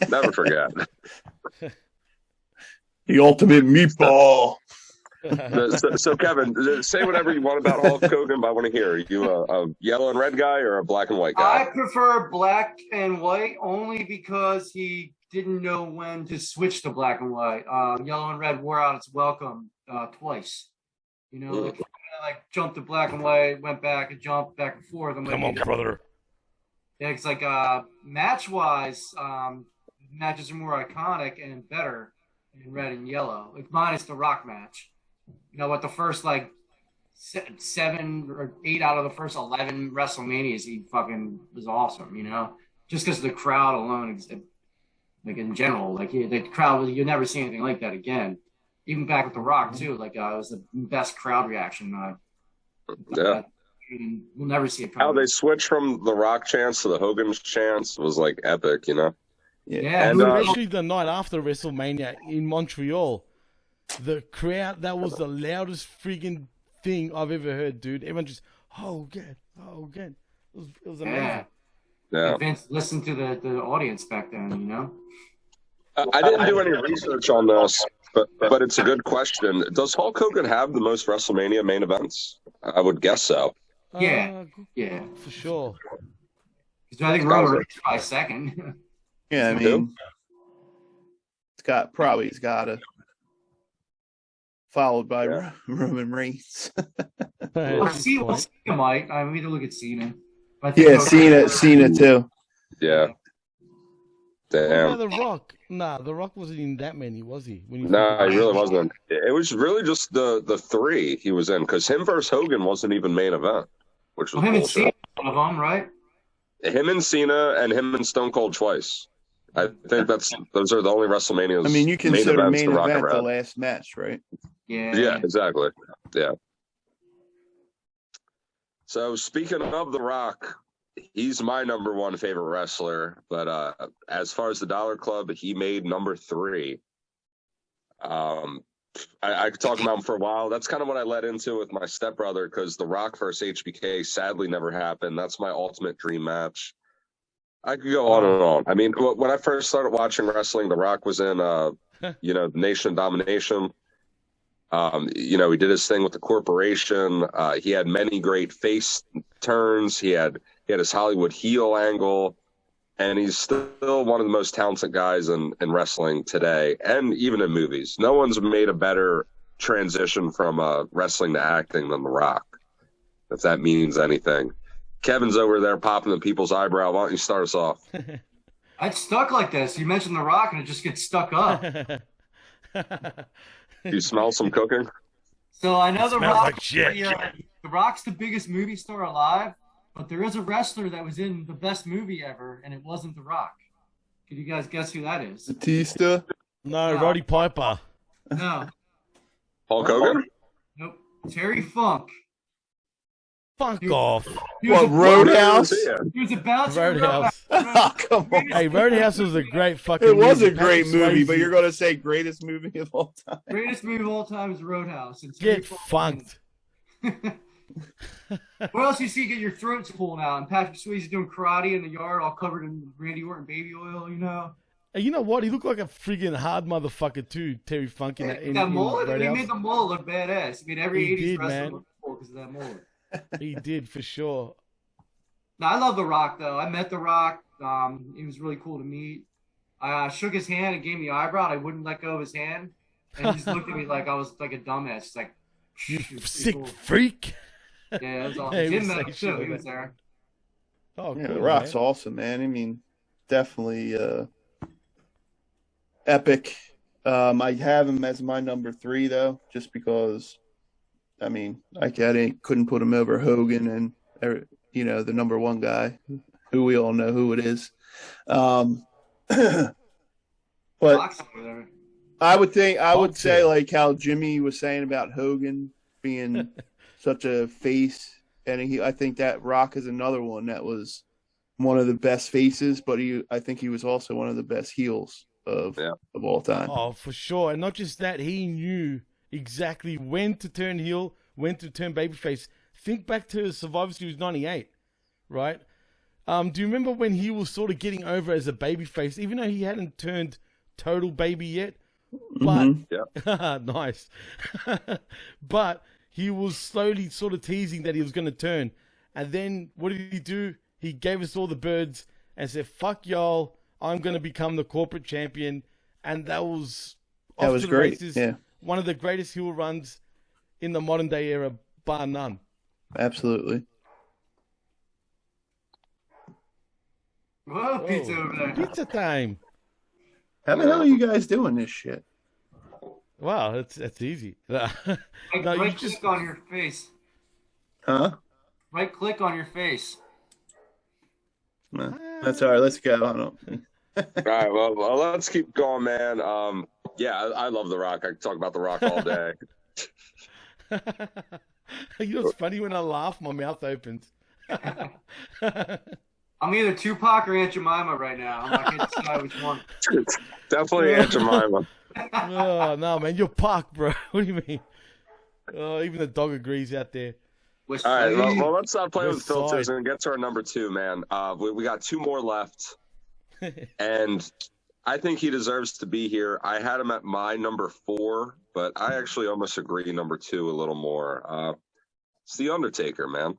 Never forget. The ultimate meatball. So Kevin, say whatever you want about Hulk Hogan, but I want to hear. Are you a yellow and red guy or a black and white guy? I prefer black and white only because he didn't know when to switch to black and white. Yellow and red wore out its welcome twice. Like jumped to black and white, went back and jumped back and forth. Come on, brother. Yeah, it's like match-wise, matches are more iconic and better in red and yellow, minus the Rock match. What the first 7 or 8 out of the first 11 WrestleManias, he fucking was awesome. Just because of the crowd alone, like in general, the crowd, you'll never see anything like that again. Even back with the Rock too, it was the best crowd reaction. Yeah. We'll never see it. How they switched from the Rock chants to the Hogan's chants was epic, Yeah. And especially the night after WrestleMania in Montreal, the crowd, that was the loudest freaking thing I've ever heard, dude. Everyone just, Hogan. It was amazing. Yeah. Vince listened to the audience back then, you know? I didn't do any research on this, but it's a good question. Does Hulk Hogan have the most WrestleMania main events? I would guess so. Yeah. For sure. Because I think Roman Reigns by second. Yeah, I mean, he's got to. Followed by Roman Reigns. We'll see Mike. I mean, to look at Cena. Yeah, Cena too. Yeah. Damn. What about The Rock? Nah, The Rock wasn't in that many, was he? No, he really wasn't. It was really just the three he was in, because him versus Hogan wasn't even main event, which was him bullshit. And Cena, one of them, right? Him and Cena and him and Stone Cold twice. I think those are the only WrestleManias. I mean, you consider main The Rock event ever the had. last match, right? Yeah, exactly. Yeah. So speaking of The Rock, he's my number one favorite wrestler. But as far as the Dollar Club, he made number 3. I could talk about him for a while. That's kind of what I led into with my stepbrother, because The Rock versus HBK sadly never happened. That's my ultimate dream match. I could go on and on. I mean, when I first started watching wrestling, The Rock was in, Nation of Domination. He did his thing with the corporation. He had many great face turns. He had his Hollywood heel angle, and he's still one of the most talented guys in wrestling today, and even in movies. No one's made a better transition from wrestling to acting than The Rock, if that means anything. Kevin's over there popping the people's eyebrow. Why don't you start us off? It's stuck like this. You mentioned The Rock, and it just gets stuck up. You smell some cooking? So I know The Rock. Like shit. The Rock's the biggest movie star alive, but there is a wrestler that was in the best movie ever, and it wasn't The Rock. Can you guys guess who that is? Batista? No, Roddy Piper. No. Hulk Hogan? Nope. Terry Funk. Fuck off. What, Roadhouse? He was about to Roadhouse. Oh, come on. Hey, Roadhouse was a great fucking It was movie. a great Patrick movie, Swayze. but you're going to say greatest movie of all time. Greatest movie of all time is Roadhouse. And Terry Get Funk. funked. Where else you see get your throats pulling out? And Patrick Swayze doing karate in the yard, all covered in Randy Orton baby oil, you know? Hey, you know what? He looked like a friggin' hard motherfucker too, Terry Funk. That mullet, he made the mullet look badass. I mean, every He 80s did, wrestler man. looked cool because of that mullet. He did, for sure. No, I love The Rock, though. I met The Rock. He was really cool to meet. I shook his hand and gave him the eyebrow, and I wouldn't let go of his hand. And he just looked at me like I was like a dumbass. He's like, You "It was sick pretty cool." freak. Yeah, it was awesome. Hey, Jim we met say him, shit too. like He was that. there. Oh, Yeah, cool, The Rock's man. awesome, man. I mean, definitely epic. I have him as my number 3, though, just because, I mean, couldn't put him over Hogan and, the number 1 guy, who we all know who it is. But Rock's over there. I would say like how Jimmy was saying about Hogan being such a face, and I think that Rock is another one that was one of the best faces, but I think he was also one of the best heels of all time. Oh, for sure. And not just that, he knew exactly when to turn heel, when to turn babyface. Think back to Survivor Series 98, right? Do you remember when he was sort of getting over as a babyface, even though he hadn't turned total baby yet? But nice. But he was slowly sort of teasing that he was going to turn. And then what did he do? He gave us all the birds and said, fuck y'all, I'm going to become the corporate champion. And that was great. Races, one of the greatest heel runs in the modern day era, bar none. Absolutely. Whoa, pizza over there. Pizza time. How the hell are you guys doing this shit? Wow, that's easy. No, Right click on your face. Huh? Right click on your face. No, that's all right. Let's go. I don't. All right, well, let's keep going, man. I love The Rock. I can talk about The Rock all day. You know, it's funny when I laugh, my mouth opens. I'm either Tupac or Aunt Jemima right now. I'm not going to decide which one. Definitely Aunt Jemima. Oh, no, man, you're Pac, bro. What do you mean? Oh, even the dog agrees out there. West All right, Side. well, let's stop playing with West filters Side. and get to our number 2, man. We got 2 more left, and I think he deserves to be here. I had him at my number 4, but I actually almost agree number 2 a little more. It's The Undertaker, man.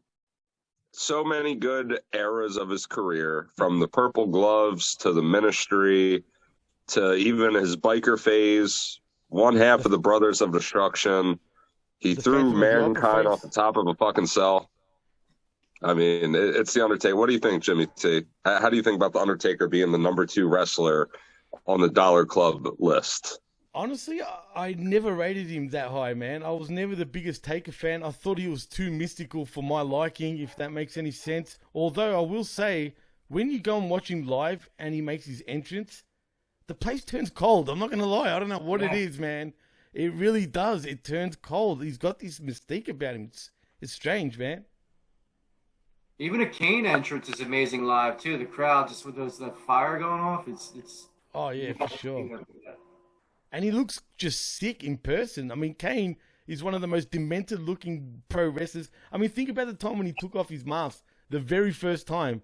So many good eras of his career, from the Purple Gloves to the Ministry to even his biker phase, one half of the Brothers of Destruction. He The threw Phantom of the Opera Mankind off phase. the top of a fucking cell. I mean, it's The Undertaker. What do you think, Jimmy T? How do you think about The Undertaker being the number 2 wrestler on the Dollar Club list? Honestly, I never rated him that high, man. I was never the biggest Taker fan. I thought he was too mystical for my liking, if that makes any sense. Although I will say, when you go and watch him live and he makes his entrance, the place turns cold. I'm not going to lie. I don't know what it is, man. It really does. It turns cold. He's got this mystique about him. It's strange, man. Even a Kane entrance is amazing live too. The crowd just with that fire going off. It's. Oh, yeah, for sure. And he looks just sick in person. I mean, Kane is one of the most demented-looking pro wrestlers. I mean, think about the time when he took off his mask the very first time.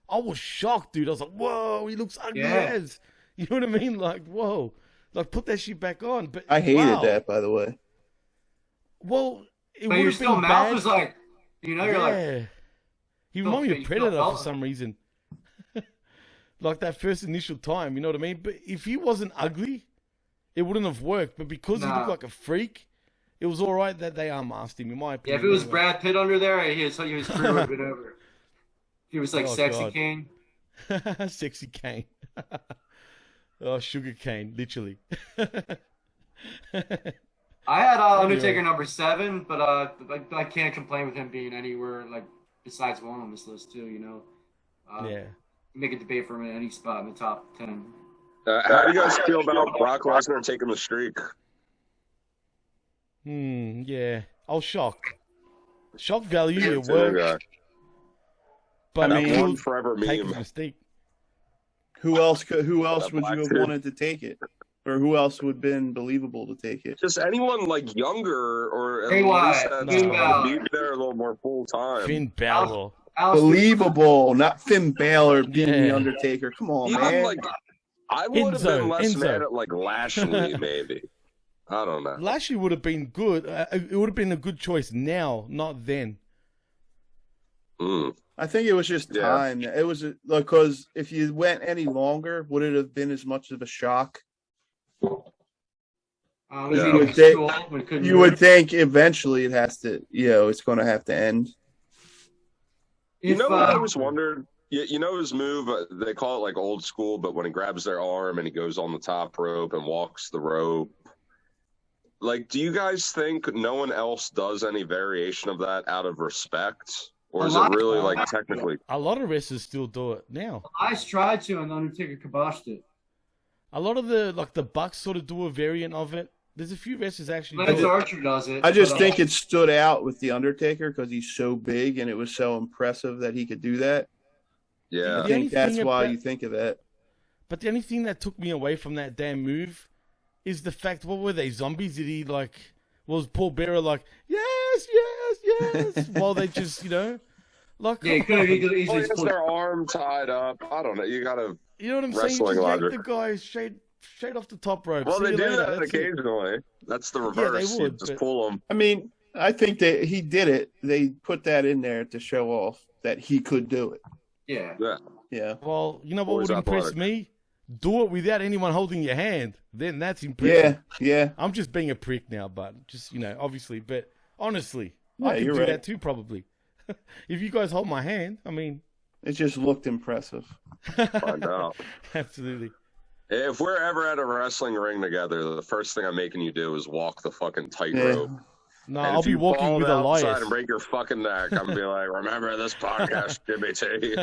I was shocked, dude. I was like, whoa, he looks ugly as. You know what I mean? Like, whoa. Like, put that shit back on. But I hated that, by the way. Well, it But would your have still been mouth bad. is like, you're like. He reminded me you of feel Predator for relevant. some reason. Like that first initial time, you know what I mean? But if he wasn't ugly, it wouldn't have worked. But because he looked like a freak, it was all right that they unmasked him, in my Yeah, opinion. if it was anyway. Brad Pitt under there, his career would have been over. If he was like Sexy God. Kane. Sexy Kane. Oh, Sugar Cane, literally. I had Undertaker number 7, but I can't complain with him being anywhere like besides 1 on this list too. You know. Yeah. Make a debate for him at any spot in the top 10. How do you guys feel about Brock Lesnar taking the streak? Yeah. I'll shock. Shock value, Yeah, it worked. But I mean, he'll one forever take his meme. mistake. Who else would you have Black dude. wanted to take it? Or who else would have been believable to take it? Just anyone like younger or at Bray least Wyatt, that Finn Balor. be there a little more full time. Finn Balor. Believable, not Finn Balor being the Yeah. Undertaker. Come on, Even man. like I would have been less Enzo. mad at like Lashley, maybe. I don't know. Lashley would have been good. It would have been a good choice now, not then. I think it was just time. It was because if you went any longer, would it have been as much of a shock? You would think eventually it has to, it's going to have to end. You know what I always wondered? You know his move, they call it like old school, but when he grabs their arm and he goes on the top rope and walks the rope. Like, do you guys think no one else does any variation of that out of respect? Or is it really like technically? A lot of wrestlers still do it now. Elias tried to, and Undertaker kiboshed it. A lot of the Bucks sort of do a variant of it. There's a few wrestlers actually. Lance Archer does it. I just think it stood out with the Undertaker because he's so big and it was so impressive that he could do that. Yeah, I think that's why you think of that. But the only thing that took me away from that damn move is the fact, what were they, zombies? Did he was Paul Bearer like, yes, while they just, like... Yeah, he could have easily just their arm tied up. I don't know. You got to... You know what I'm saying? You just yank the guy straight off the top rope. Well, they do that That's occasionally. That's the reverse. Yeah, they would, just pull them. I mean, I think that he did it. They put that in there to show off that he could do it. Yeah. Well, you know what would impress me? Do it without anyone holding your hand. Then that's impressive. Yeah. I'm just being a prick now, but just, obviously. But honestly, Yeah, I could you're do right. that too, probably. If you guys hold my hand, I mean... It just looked impressive. I know. Absolutely. If we're ever at a wrestling ring together, the first thing I'm making you do is walk the fucking tightrope. No, And I'll if be you walking fall with outside Elias. and break your fucking neck, I'm gonna be like, remember this podcast, Jimmy T.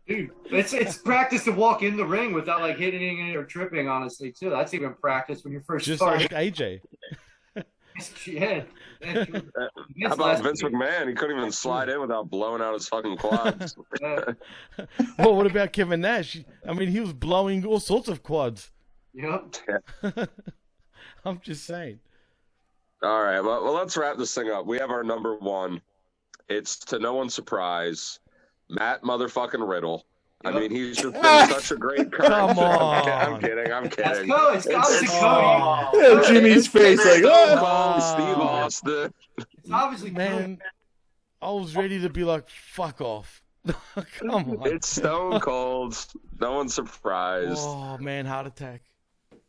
Dude, it's practice to walk in the ring without like hitting it or tripping, honestly, too. That's even practice when you're first Just starting. like AJ. Yeah. How about Vince McMahon? He couldn't even slide in without blowing out his fucking quads. Well, what about Kevin Nash? I mean, he was blowing all sorts of quads. Yep. I'm just saying. All right, well, let's wrap this thing up. We have our number 1. it's to no one's surprise, Matt motherfucking Riddle. Yep. I mean, he's just been such a great Come on. I'm kidding. That's Cody. It's obviously Oh. Cody. Yeah, Jimmy's face like, Stone Steve Austin. It's obviously Man, I was ready to be like, fuck off. Come on. It's Stone Cold. No one's surprised. Oh, man, heart attack.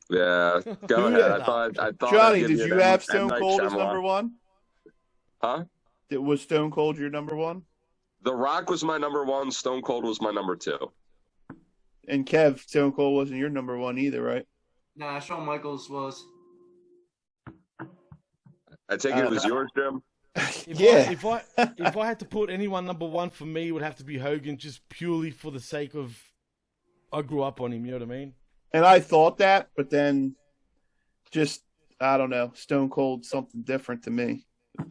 Yeah, go ahead. I thought. Johnny, I'd give did you you an have M. Stone Night Cold as Shyamalan. number one? Huh? Was Stone Cold your number one? The Rock was my number one. Stone Cold was my number two. And Kev, Stone Cold wasn't your number one either, right? Nah, Shawn Michaels was. I take it was yours, Jim. If I had to put anyone number one for me, it would have to be Hogan, just purely for the sake of I grew up on him. You know what I mean? And I thought that, but then just, I don't know, Stone Cold something different to me.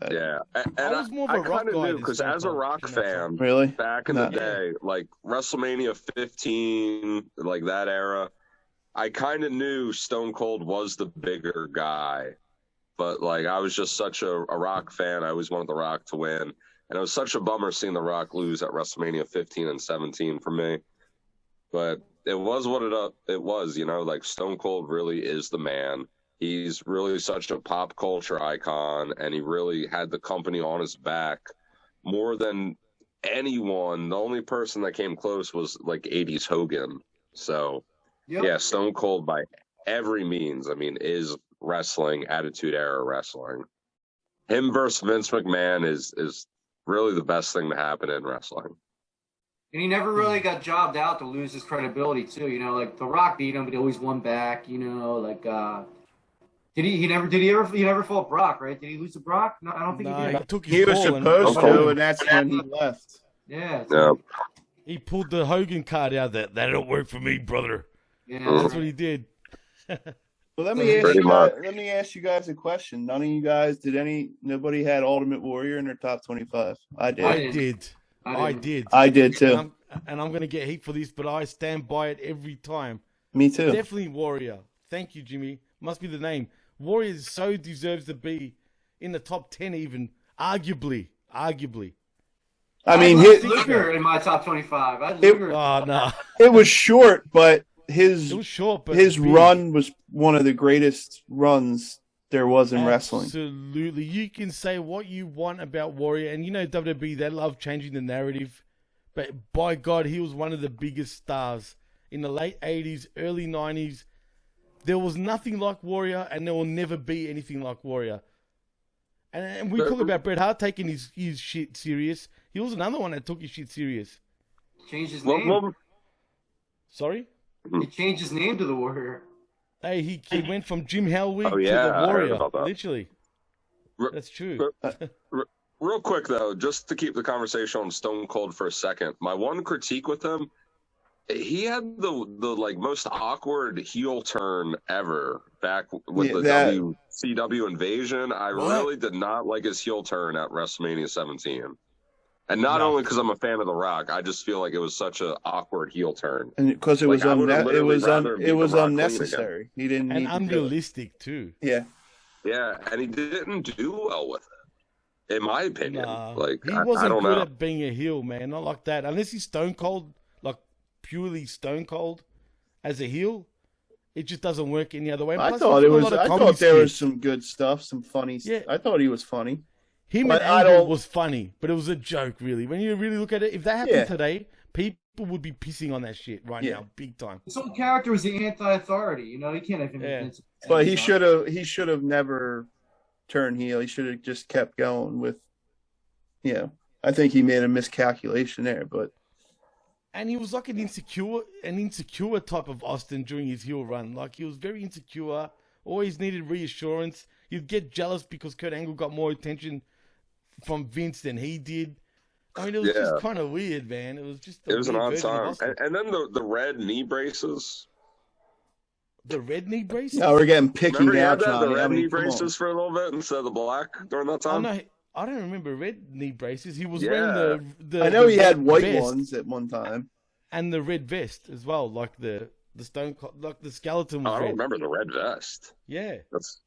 Yeah, and I was more of a Rock kind of guy knew than because Stone as a Cold, Rock you know, fan, Really? back in No. the day, like WrestleMania 15, like that era, I kind of knew Stone Cold was the bigger guy. But like I was just such a Rock fan. I always wanted The Rock to win. And it was such a bummer seeing The Rock lose at WrestleMania 15 and 17 for me. But it was what it was, you know, like Stone Cold really is the man. He's really such a pop culture icon, and he really had the company on his back more than anyone. The only person that came close was like 80s Hogan. So, Yep. yeah, Stone Cold by every means, I mean, is wrestling, Attitude Era wrestling. Him versus Vince McMahon is really the best thing to happen in wrestling. And he never really got jobbed out to lose his credibility too. You know, like The Rock beat him, but he always won back. You know, like did he never fought Brock, right? Did he lose to Brock? No, I don't think Nah, he did. he took his He was ball and- supposed Okay. to, and that's when he left. Yeah. Yeah. He pulled the Hogan card out. That don't work for me, brother. Yeah. That's what he did. Well, let me ask Pretty you guys, much. let me ask you guys a question. None of you guys nobody had Ultimate Warrior in their top 25. I did. I I didn't. did. I did. I did And too. I'm going to get heat for this, but I stand by it every time. Me too. Definitely Warrior. Thank you, Jimmy. Must be the name. Warrior so deserves to be in the top 10 even. Arguably. I mean, had his, Luger in my top 25. I had It- Luger. Oh, no. it was short, but his It was short, but his big. run was one of the greatest runs there was in wrestling. Absolutely. You can say what you want about Warrior, and you know WWE, they love changing the narrative. But by God, he was one of the biggest stars in the late 80s, early 90s. There was nothing like Warrior, and there will never be anything like Warrior. And we talk about Bret Hart taking his shit serious. He was another one that took his shit serious. Changed his name. Sorry? He changed his name to the Warrior. Hey, he went from Jim Hellwig Oh, to yeah, the I heard Warrior. about that. Literally. That's true. Real quick though, just to keep the conversation on Stone Cold for a second, my one critique with him, he had the like most awkward heel turn ever back with the WCW invasion. I really did not like his heel turn at WrestleMania 17. And not only because I'm a fan of The Rock, I just feel like it was such an awkward heel turn. And because it was Like, I would've literally rather beat it was The Rock clean unnecessary. He didn't And need to do it. unrealistic, too. Yeah. Yeah, and he didn't do well with it, in my opinion. Nah, Like he I wasn't don't good know. at being a heel, man. Not like that. Unless he's Stone Cold, like purely Stone Cold as a heel, it just doesn't work any other way. And I plus, thought he's it got a was. lot of I comedy thought there was skits. some good stuff, some funny. Yeah. I thought he was funny. Him but and I Angle don't- was funny, but it was a joke, really. When you really look at it, if that happened Yeah. today, people would be pissing on that shit right Yeah. now, big time. His whole character was the anti-authority. You know, he can't have him. Yeah. against- But he should have. He should have never turned heel. He should have just kept going with. You know, I think he made a miscalculation there, but And he was like an insecure type of Austin during his heel run. Like, he was very insecure, always needed reassurance. You'd get jealous because Kurt Angle got more attention from Vince than he did. I mean, it was Yeah. just kind of weird, man. It was just It was an weird odd version of time. Austin. And then the red knee braces. The red knee braces? now we're getting picky Remember he now, had that, Johnny. the I red mean, knee come on. braces for a little bit instead of the black during that Oh, time? no, I don't remember red knee braces. He was Yeah. wearing the I know he had red white vest ones at one time. and the red vest as well, like the stone, like the skeleton Oh, was I don't red. remember the red vest. Yeah, That's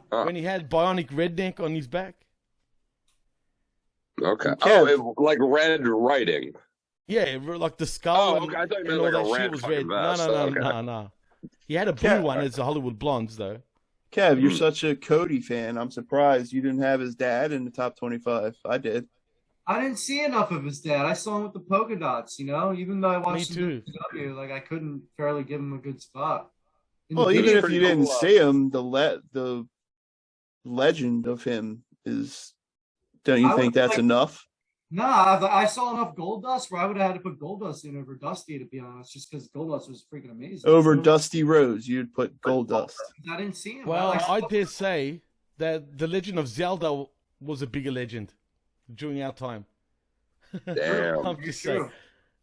when he had bionic redneck on his back. Okay. Kev. Like red writing. Yeah, like the skull Okay. I thought you and meant all like a that shit red was fucking red. vest. No. He had a blue one as the Hollywood Blondes, though. Kev, you're such a Cody fan. I'm surprised you didn't have his dad in the top 25. I did. I didn't see enough of his dad. I saw him with the polka dots, even though I watched Me too. WCW, like I couldn't fairly give him a good spot. Well, even if pretty you didn't cool, see him, the legend of him is. Don't you think that's enough? Nah, I saw enough Goldust where I would have had to put Goldust in over Dusty, to be honest, just because Goldust was freaking amazing. Over Dusty Rhodes, you'd put Goldust. I didn't see him. Well, I dare say that the Legend of Zelda was a bigger legend during our time. Damn. I'm just saying.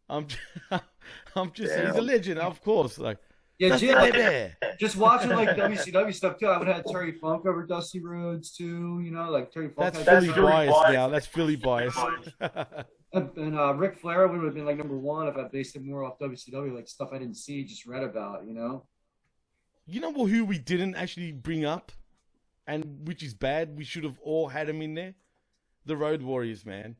I'm just saying. He's a legend, of course. Like, yeah, Jim, just watching like WCW stuff too. I would have had Terry Funk over Dusty Rhodes too. Like Terry Funk. That's Philly bias now. That's Philly bias. And Ric Flair would have been like number one if I based it more off WCW, like stuff I didn't see, just read about. You know who we didn't actually bring up, and which is bad. We should have all had him in there. The Road Warriors, man.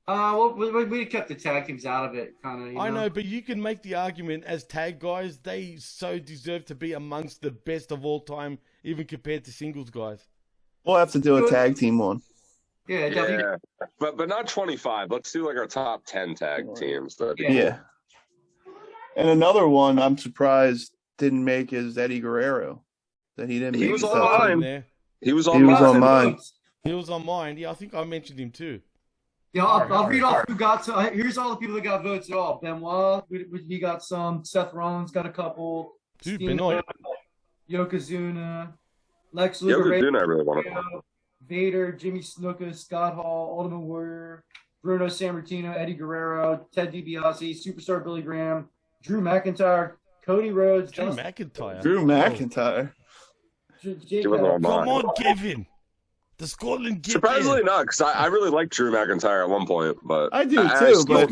Well, we kept the tag teams out of it, kind of. I know, but you can make the argument as tag guys, they so deserve to be amongst the best of all time, even compared to singles guys. We'll have to do a tag team one. Yeah, but not 25. Let's do like our top 10 tag teams. Yeah. And another one I'm surprised didn't make is Eddie Guerrero. That he didn't. He make was the on top mine. 10. He was on mine. He was on mine. Yeah, I think I mentioned him too. Yeah, I'll read off who got some. Here's all the people that got votes at all. Benoit, he got some. Seth Rollins got a couple. Dude, Benoit. Yokozuna, Lex Luger, Yokozuna, I really want to. Vader, Jimmy Snuka, Scott Hall, Ultimate Warrior, Bruno Sammartino, Eddie Guerrero, Ted DiBiase, Superstar Billy Graham, Drew McIntyre, Cody Rhodes, Drew McIntyre. Come on, Kevin. The Scotland Gip. Surprisingly not, because I really liked Drew McIntyre at one point, but I do too. But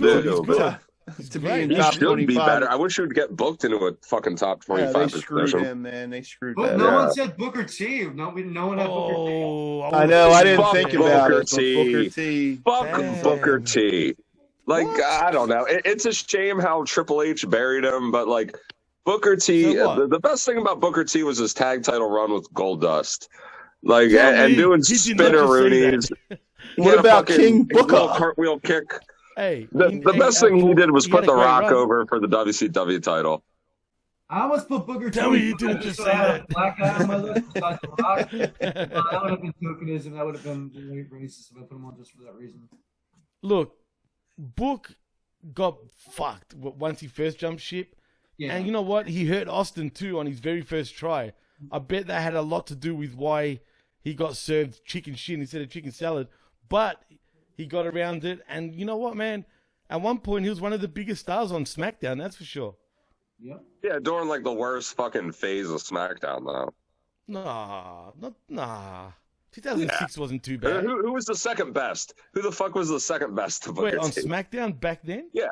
to be in top 25, be better. I wish he would get booked into a fucking top 25. They screwed him, man. They screwed that. No one said Booker T. No one had Booker T. I know. I didn't think about it. Booker T. Fuck Booker T. Like, I don't know. It's a shame how Triple H buried him, but like Booker T. The best thing about Booker T was his tag title run with Goldust. Like, and doing spinneroonies. What about King Booker? Cartwheel kick. Hey, the best thing he did was put The Rock over for the WCW title. I almost put Booker T. Tell me you didn't just say that. Black guy on my list besides The Rock. That would have been tokenism. That would have been racist if I put him on just for that reason. Look, Book got fucked once he first jumped ship. Yeah. And you know what? He hurt Austin too on his very first try. I bet that had a lot to do with why he got served chicken shit instead of chicken salad. But he got around it. And you know what, man? At one point, he was one of the biggest stars on SmackDown. That's for sure. Yep. Yeah, during like the worst fucking phase of SmackDown, though. Nah. 2006 wasn't too bad. Who was the second best? Who the fuck was the second best to Booker T? On SmackDown back then? Yeah.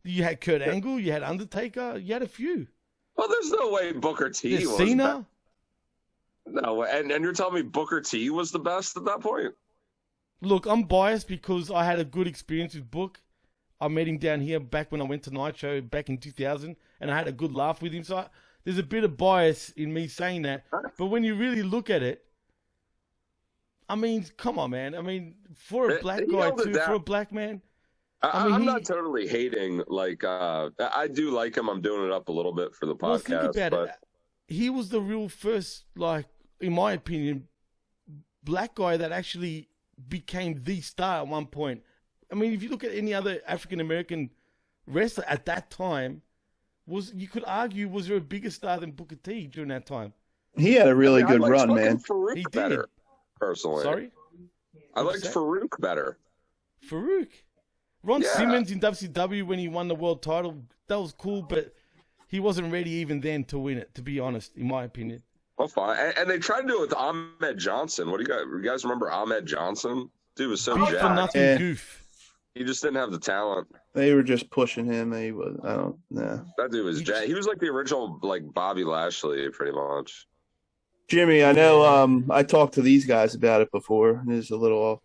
You had Kurt Angle, you had Undertaker, you had a few. Well, there's no way Booker T was Cena? No, and you're telling me Booker T was the best at that point? Look, I'm biased because I had a good experience with Book. I met him down here back when I went to Nitro back in 2000, and I had a good laugh with him. So there's a bit of bias in me saying that. But when you really look at it, I mean, come on, man. I mean, for a black guy too, for a black man. I'm not totally hating. Like, I do like him. I'm doing it up a little bit for the podcast. Well, think about it. He was the real first, like, in my opinion, black guy that actually became the star at one point. I mean, if you look at any other African-American wrestler at that time, you could argue, was there a bigger star than Booker T during that time? He had a really good run, man. Farouk he better, did. Personally. Sorry? I liked Farouk better. Farouk? Ron Simmons in WCW when he won the world title, that was cool, but he wasn't ready even then to win it, to be honest, in my opinion. Well, fine. And they tried to do it with Ahmed Johnson. What do you guys remember Ahmed Johnson? Dude was so jacked. For nothing goof. He just didn't have the talent. They were just pushing him. I don't know. That dude was jacked. He was like the original like Bobby Lashley, pretty much. Jimmy, I know I talked to these guys about it before, and there's a little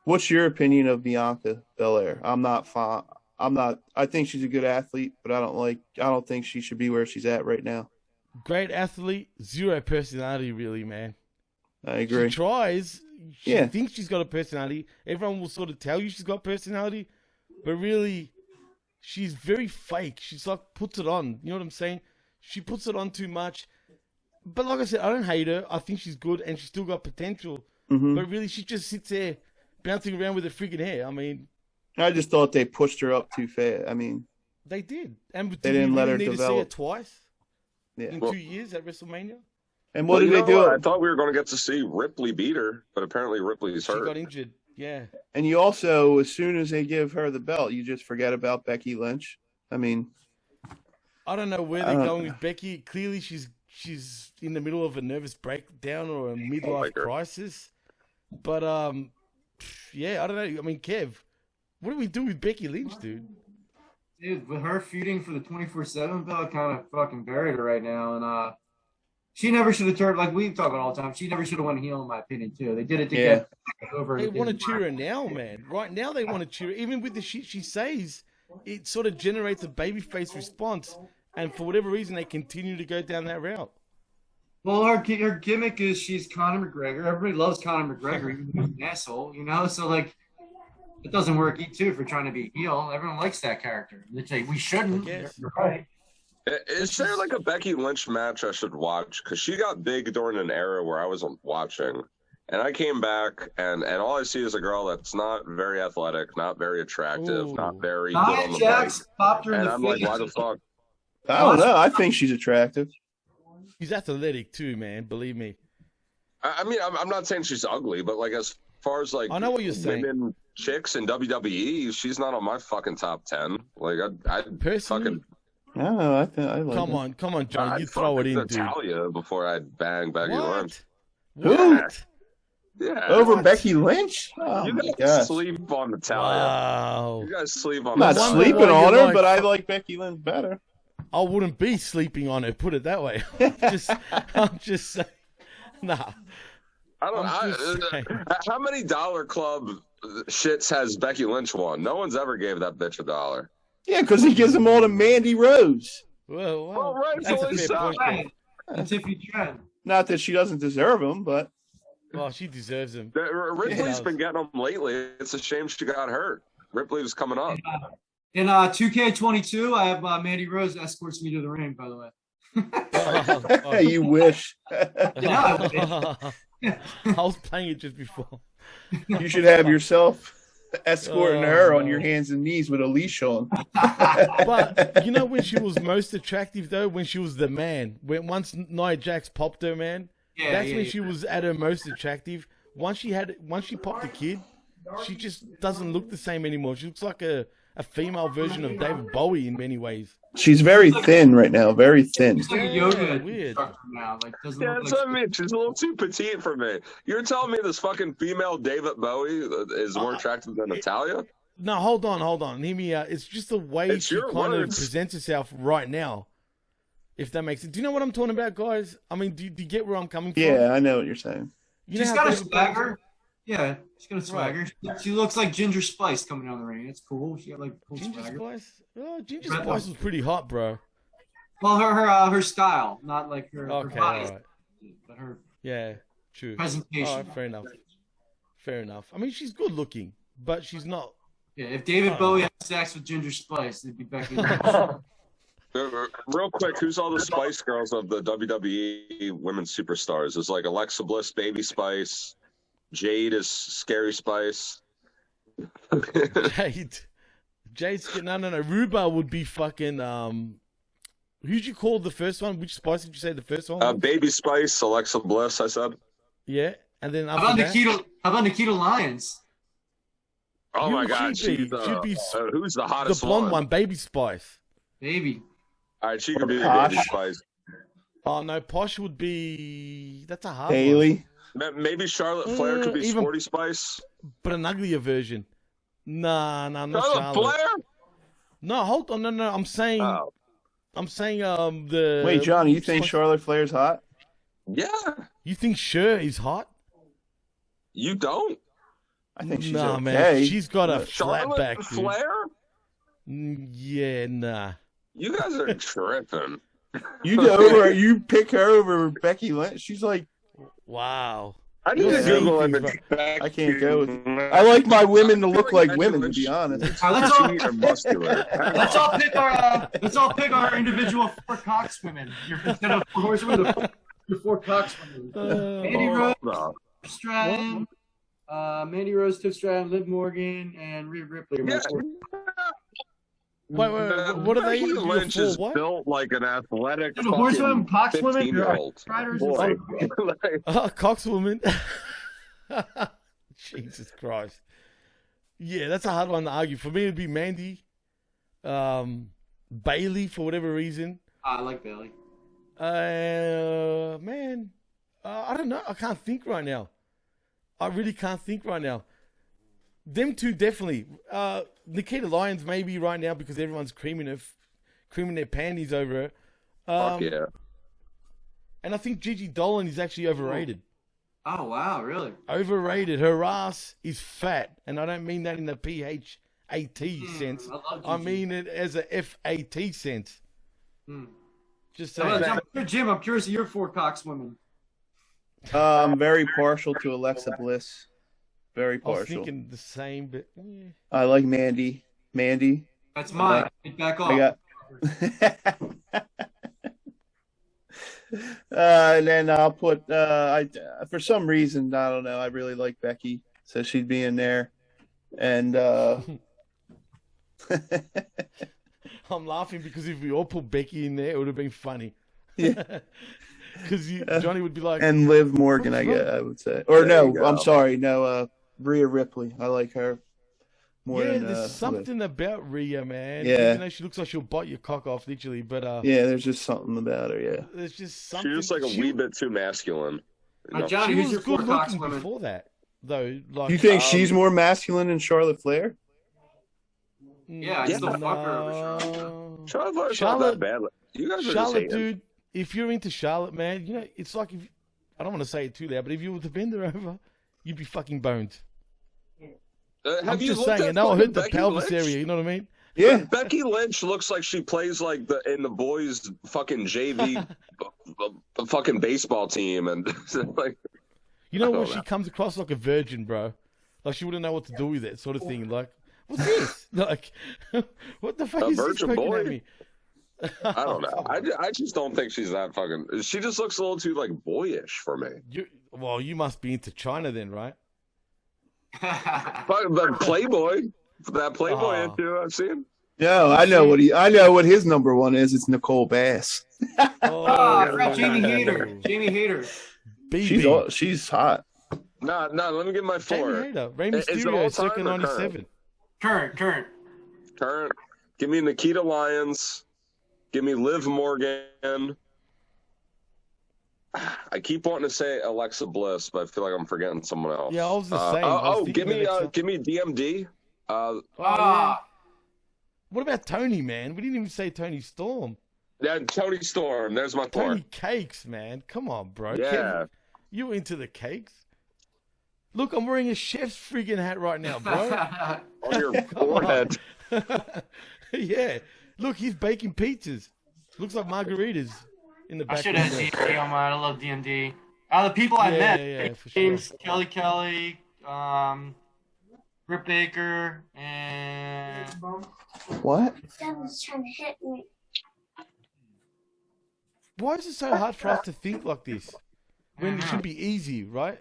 What's your opinion of Bianca Belair? I'm not fond. I'm not. I think she's a good athlete, but I don't think she should be where she's at right now. Great athlete, zero personality, really, man. I She agree. tries. She Yeah. thinks she's got a personality. Everyone will sort of tell you she's got personality, but really, she's very fake. She's like puts it on. You know what I'm saying? She puts it on too much. But like I said, I don't hate her. I think she's good and she's still got potential. hmm But really, she just sits there bouncing around with her freaking hair. I mean, I just thought they pushed her up too fast. I mean, they did. And They did didn't we let really her need to see her develop. twice yeah. in Well- 2 years at WrestleMania? And what Well, did they do? I thought we were going to get to see Ripley beat her, but apparently Ripley's She hurt. got injured. Yeah. And you also, as soon as they give her the belt, you just forget about Becky Lynch. I mean, I don't know where I they're don't- going with Becky. Clearly, she's in the middle of a nervous breakdown or a midlife like her. crisis. But yeah, I don't know. I mean, Kev, what do we do with Becky Lynch, dude? Dude, with her feuding for the 24/7 belt, kind of fucking buried her right now. And she never should have turned, like we talk about all the time. She never should have went heel, in my opinion, too. They did it to Yeah. get over. They It want to didn't cheer work. her now, man. Right now, they want to cheer her. Even with the shit she says, it sort of generates a babyface response. And for whatever reason, they continue to go down that route. Well, her gimmick is she's Conor McGregor. Everybody loves Conor McGregor, even though he's an asshole, you know? So, like, it doesn't work, too, if you're trying to be heel. Everyone likes that character. They say, we shouldn't. I guess. You're right. Is there like a Becky Lynch match I should watch? Because she got big during an era where I wasn't watching. And I came back, and all I see is a girl that's not very athletic, not very attractive, Ooh. not very good on Nia the Jax bike. popped her in And the I'm like, face. why the fuck? I don't know. I think she's attractive. She's athletic, too, man. Believe me. I mean, I'm not saying she's ugly, but like as far as like I know what you're saying. women chicks in WWE, she's not on my fucking top 10. Like I'd Personally, fucking I don't know. I like come her. on, John. I'd You throw it fuck in, dude. Natalia before I'd bang Becky Lynch. What? Who? What? Yeah. Over What? Becky Lynch? Oh You my guys gosh. sleep on Natalia. Wow. You guys sleep on I'm not wonder Natalia. sleeping why on you're her, like- but I like Becky Lynch better. I wouldn't be sleeping on it. Put it that way. I'm just saying. Nah. I'm just saying. How many Dollar Club shits has Becky Lynch won? No one's ever gave that bitch $1. Yeah, because he gives them all to Mandy Rose. Well, rightfully that's a fair so. point. Kev. And Tiffany Trent. Not that she doesn't deserve them, but Well, she deserves him. Ripley's Yeah. been getting them lately. It's a shame she got hurt. Ripley was coming up. In 2K22, I have Mandy Rose escorts me to the ring, by the way. Oh. you wish. Yeah, I was playing it just before. You should have yourself escorting Oh, her on no. your hands and knees with a leash on. But you know when she was most attractive though, when she was the man. When once Nia Jax popped her, man, Yeah, that's yeah, when yeah. she was at her most attractive. Once she popped the kid, she just doesn't look the same anymore. She looks like a female version of David Bowie in many ways. She's very thin right now, very thin. It's like a Yeah, yoga weird. instructor now. Like, doesn't Yeah, look that's like what I mean. She's a little too petite for me. You're telling me this fucking female David Bowie is more attractive than Natalia? No, hold on. Hear me out. It's just the way It's she your kind of words. presents herself right now. If that makes sense. Do you know what I'm talking about, guys? I mean, do you get where I'm coming from? Yeah, I know what you're saying. You know she's how got a David Bowie- swagger. Yeah, she's got a swagger. She looks like Ginger Spice coming down the ring. It's cool. She got like cool Ginger swagger. Spice? Oh, Ginger Red Spice was pretty hot, bro. Well, her style, not like her Okay, body, alright. but her Yeah, true. presentation. Alright, fair enough. Fair enough. I mean, she's good looking, but she's not. Yeah, if David Oh. Bowie had sex with Ginger Spice, it'd be Becky Lynch. Real quick, who's all the Spice Girls of the WWE women's superstars? It's like Alexa Bliss, Baby Spice. Jade is Scary Spice. Jade's no. Ruba would be fucking who'd you call the first one? Which Spice did you say the first one? was? Baby Spice, Alexa Bliss, I said. Yeah, and then How after about that, Nikita? How about Nikita Lyons? Oh You my should God, be- she's should be who's the the hottest blonde one, Baby Spice. Baby. All right, she could be Posh. Baby Spice. Oh no, Posh would be that's a hard one. Haley. Maybe Charlotte Flair could be even- Sporty Spice. But an uglier version. Nah, not Charlotte Charlotte. Flair? No, hold on, no. I'm saying Oh, the. Wait, John, you think Charlotte Flair's hot? yeah. You think Cher is hot? You don't? I think she's nah, okay. man. She's got a flat Charlotte back, dude. Flair? Yeah, nah. You guys are tripping. You pick her over Becky Lynch. She's like, Wow. I need You're to saying Google things, it. bro. I can't go with it. I like my women to look like women, to be honest. Let's all muscular. let's all pick our individual 4 Cox women. Instead of 4 horsewomen, the 4 Cox women. Mandy Rose, Stratton, Mandy Rose, Tiff Stratton, Liv Morgan, and Rhea Ripley. Yeah. Wait, what are they? Becky Lynch is what? built like an athletic The horsewomen, Cox women, 15-year-old. riders, Boy. Cox woman. Jesus Christ. Yeah, that's a hard one to argue. For me, it'd be Mandy, Bailey for whatever reason. I like Bailey. Man, I don't know. I can't think right now. I really can't think right now. Them two definitely. Nikita Lyons maybe right now because everyone's creaming their panties over her. Fuck yeah. And I think Gigi Dolan is actually overrated. Oh wow, really? Overrated. Her ass is fat, and I don't mean that in the PHAT sense. I mean it as a FAT sense. Just saying. Jim, I'm curious of your 4 Cox women. I'm very partial to Alexa Bliss. Very I was partial. thinking the same, but I like Mandy. That's mine. Get back off. I got. And then I'll put. For some reason, I don't know. I really like Becky, so she'd be in there. And I'm laughing because if we all put Becky in there, it would have been funny. Yeah. Because Johnny would be like, and Liv Morgan, I would say, or no, I'm sorry, no, Rhea Ripley. I like her more. Yeah, than, there's something about Rhea, man. Yeah, you know, she looks like she'll bite your cock off, literally. But yeah, there's just something about her. Yeah, there's just something. She was like a wee bit too masculine. You know? Johnny, she who's was your 4 good Cox looking women? before that, though. Like, you think she's more masculine than Charlotte Flair? Yeah, I still fuck her over Charlotte. Charlotte's not that bad. You guys are Charlotte, just hating. dude. If you're into Charlotte, man, you know it's like if I don't want to say it too loud, but if you were to bend her over, you'd be fucking boned. I'm just saying, and that'll hurt the pelvis area. You know what I mean? Yeah. Becky Lynch looks like she plays like in the boys' fucking JV fucking baseball team, and like. You know when she comes across like a virgin, bro? Like she wouldn't know what to do with it, sort of thing. Like, what's this? Like, what the fuck is this poking at me? I don't know. I just don't think she's that fucking. She just looks a little too like boyish for me. You must be into China then, right? But Playboy, that Playboy into I've seen. No, I know what his number 1 is. It's Nicole Bass. Jamie Hayter. Jamie Hayter. She's hot. No, let me get my 4. Jamie Hayter. Rey Mysterio, circa 97. Current. Give me Nikita Lyons. Give me Liv Morgan. I keep wanting to say Alexa Bliss, but I feel like I'm forgetting someone else. Yeah, I was the same. Give me DMD. Yeah. What about Tony, man? We didn't even say Tony Storm. Yeah, Tony Storm. There's my 4. Tony Cakes, man. Come on, bro. Yeah. You into the cakes? Look, I'm wearing a chef's friggin' hat right now, bro. On your forehead. Yeah. Look, he's baking pizzas. Looks like margaritas in the back. I should have DMD on mine. I love DMD. Out of the people I met, for James, sure. Kelly, Britt Baker, and what? Dad was trying to hit me. Why is it so hard for us to think like this? When it should be easy, right?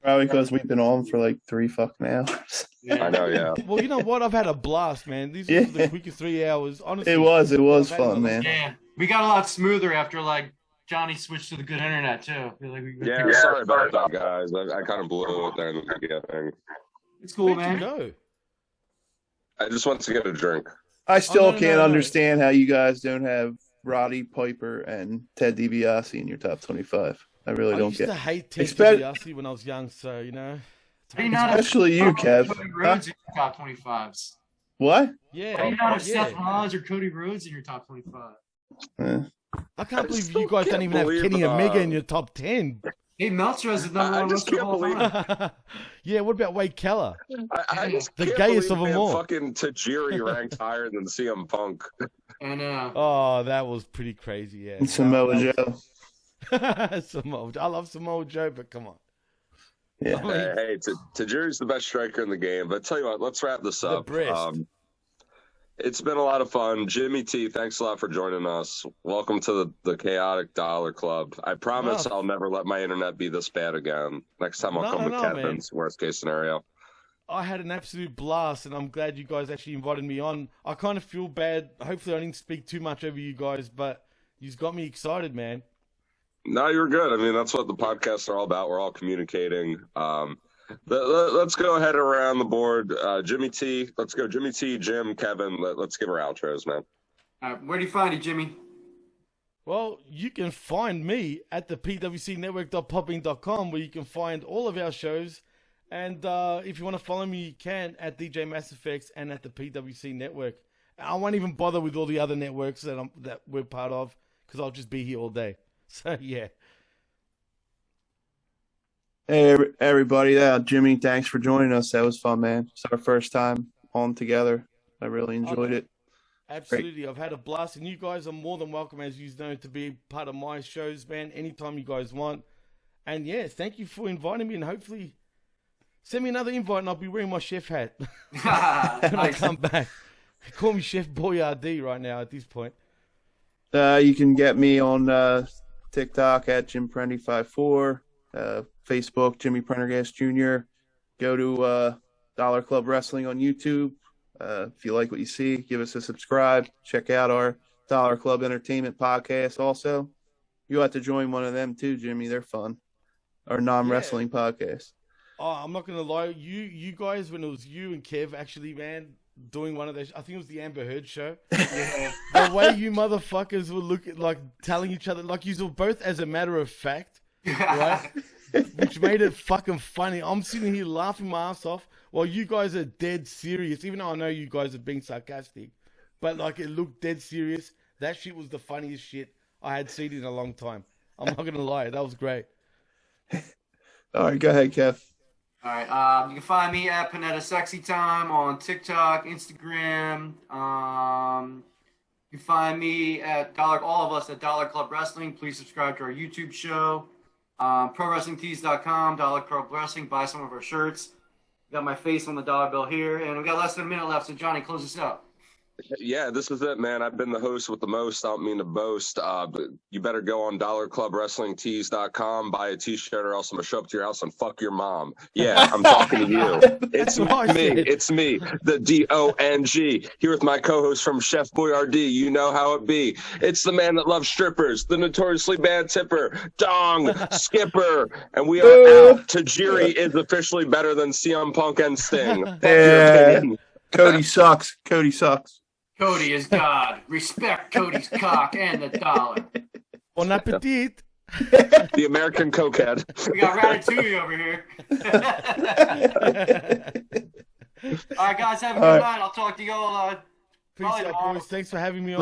Probably because we've been on for like 3 fucking hours. I know, yeah. Well, you know what? I've had a blast, man. These were the quickest 3 hours. Honestly, It was fun, man. yeah, we got a lot smoother after like Johnny switched to the good internet too. Sorry about that, guys. I kind of blew it there in the beginning. It's cool, Where'd you man. go? I just want to get a drink. I still no, can't no. understand how you guys don't have Roddy Piper and Ted DiBiase in your top 25. I really I don't used get. to hate Ted Expect- DiBiase when I was young, so you know. Are you not Especially you, Kev. Cody Rhodes in your top 25s. What? Yeah. Are you not have yeah. Seth Rollins or Cody Rhodes in your top 25? Eh. I can't I believe still you guys don't can't even have believe, Kenny Omega in your top 10. Hey, Meltzer has the number one just wrestler of can't all believe time. Yeah, what about Wade Keller? I just The can't gayest believe, of them man, all. fucking Tajiri ranked higher than CM Punk. And Oh, that was pretty crazy, yeah. And Samoa Joe. I love Samoa Joe, but come on. Yeah. I mean, Hey, Tajiri's the best striker in the game. But tell you what, let's wrap this the up. breast. It's been a lot of fun. Jimmy T, thanks a lot for joining us. Welcome to the Chaotic Dollar Club. I promise I'll never let my internet be this bad again. Next time I'll come with Kevin's worst case scenario. I had an absolute blast, and I'm glad you guys actually invited me on. I kind of feel bad. Hopefully I didn't speak too much over you guys, but you've got me excited, man. No, you're good. I mean, that's what the podcasts are all about. We're all communicating. Let's go ahead around the board. Jimmy T, let's go. Jimmy T, Jim, Kevin, let's give our outros, man. where do you find it, Jimmy? Well, you can find me at the pwcnetwork.popping.com, where you can find all of our shows. And if you want to follow me, you can at DJ Mass Effects and at the PWC Network. I won't even bother with all the other networks that we're part of, because I'll just be here all day. So, yeah. Hey, everybody. Jimmy, thanks for joining us. That was fun, man. It's our first time on together. I really enjoyed it. Absolutely. Great. I've had a blast. And you guys are more than welcome, as you know, to be part of my shows, man, anytime you guys want. And, yeah, thank you for inviting me. And hopefully send me another invite and I'll be wearing my chef hat when I come back. Call me Chef Boyardee right now at this point. You can get me on TikTok at Jim Prendy 54, Facebook Jimmy Prendergast Jr. Go to Dollar Club Wrestling on YouTube. If you like what you see, give us a subscribe. Check out our Dollar Club Entertainment podcast. Also, you have to join one of them too, Jimmy. They're fun. Our non-wrestling podcast. Oh, I'm not gonna lie. You guys, when it was you and Kev, actually, man, doing one of those, I think it was the Amber Heard show. Yeah. The way you motherfuckers were looking, like telling each other, like you were both as a matter of fact, right? Which made it fucking funny. I'm sitting here laughing my ass off while you guys are dead serious. Even though I know you guys are being sarcastic, but like it looked dead serious. That shit was the funniest shit I had seen in a long time. I'm not gonna lie, that was great. All right, go ahead, Kev. All right. You can find me at PanettaSexyTime on TikTok, Instagram. You can find me at all of us at Dollar Club Wrestling. Please subscribe to our YouTube show. ProWrestlingTees.com, Dollar Club Wrestling. Buy some of our shirts. Got my face on the dollar bill here, and we've got less than a minute left. So Johnny, close this up. Yeah, this is it, man. I've been the host with the most. I don't mean to boast. But you better go on dollarclubwrestlingtees.com, buy a t-shirt, or else I'm going to show up to your house and fuck your mom. Yeah, I'm talking to you. It's me. It's me, the D-O-N-G, here with my co-host from Chef Boyardee. You know how it be. It's the man that loves strippers, the notoriously bad tipper, Dong, Skipper, and we are out. Tajiri is officially better than CM Punk and Sting. Fuck your opinion. Cody sucks. Cody sucks. Cody is God. Respect Cody's cock and the dollar. Bon appetit. The American cokehead. We got Ratatouille over here. All right, guys, have a good night. I'll talk to you all. Peace out, boys. Thanks for having me on.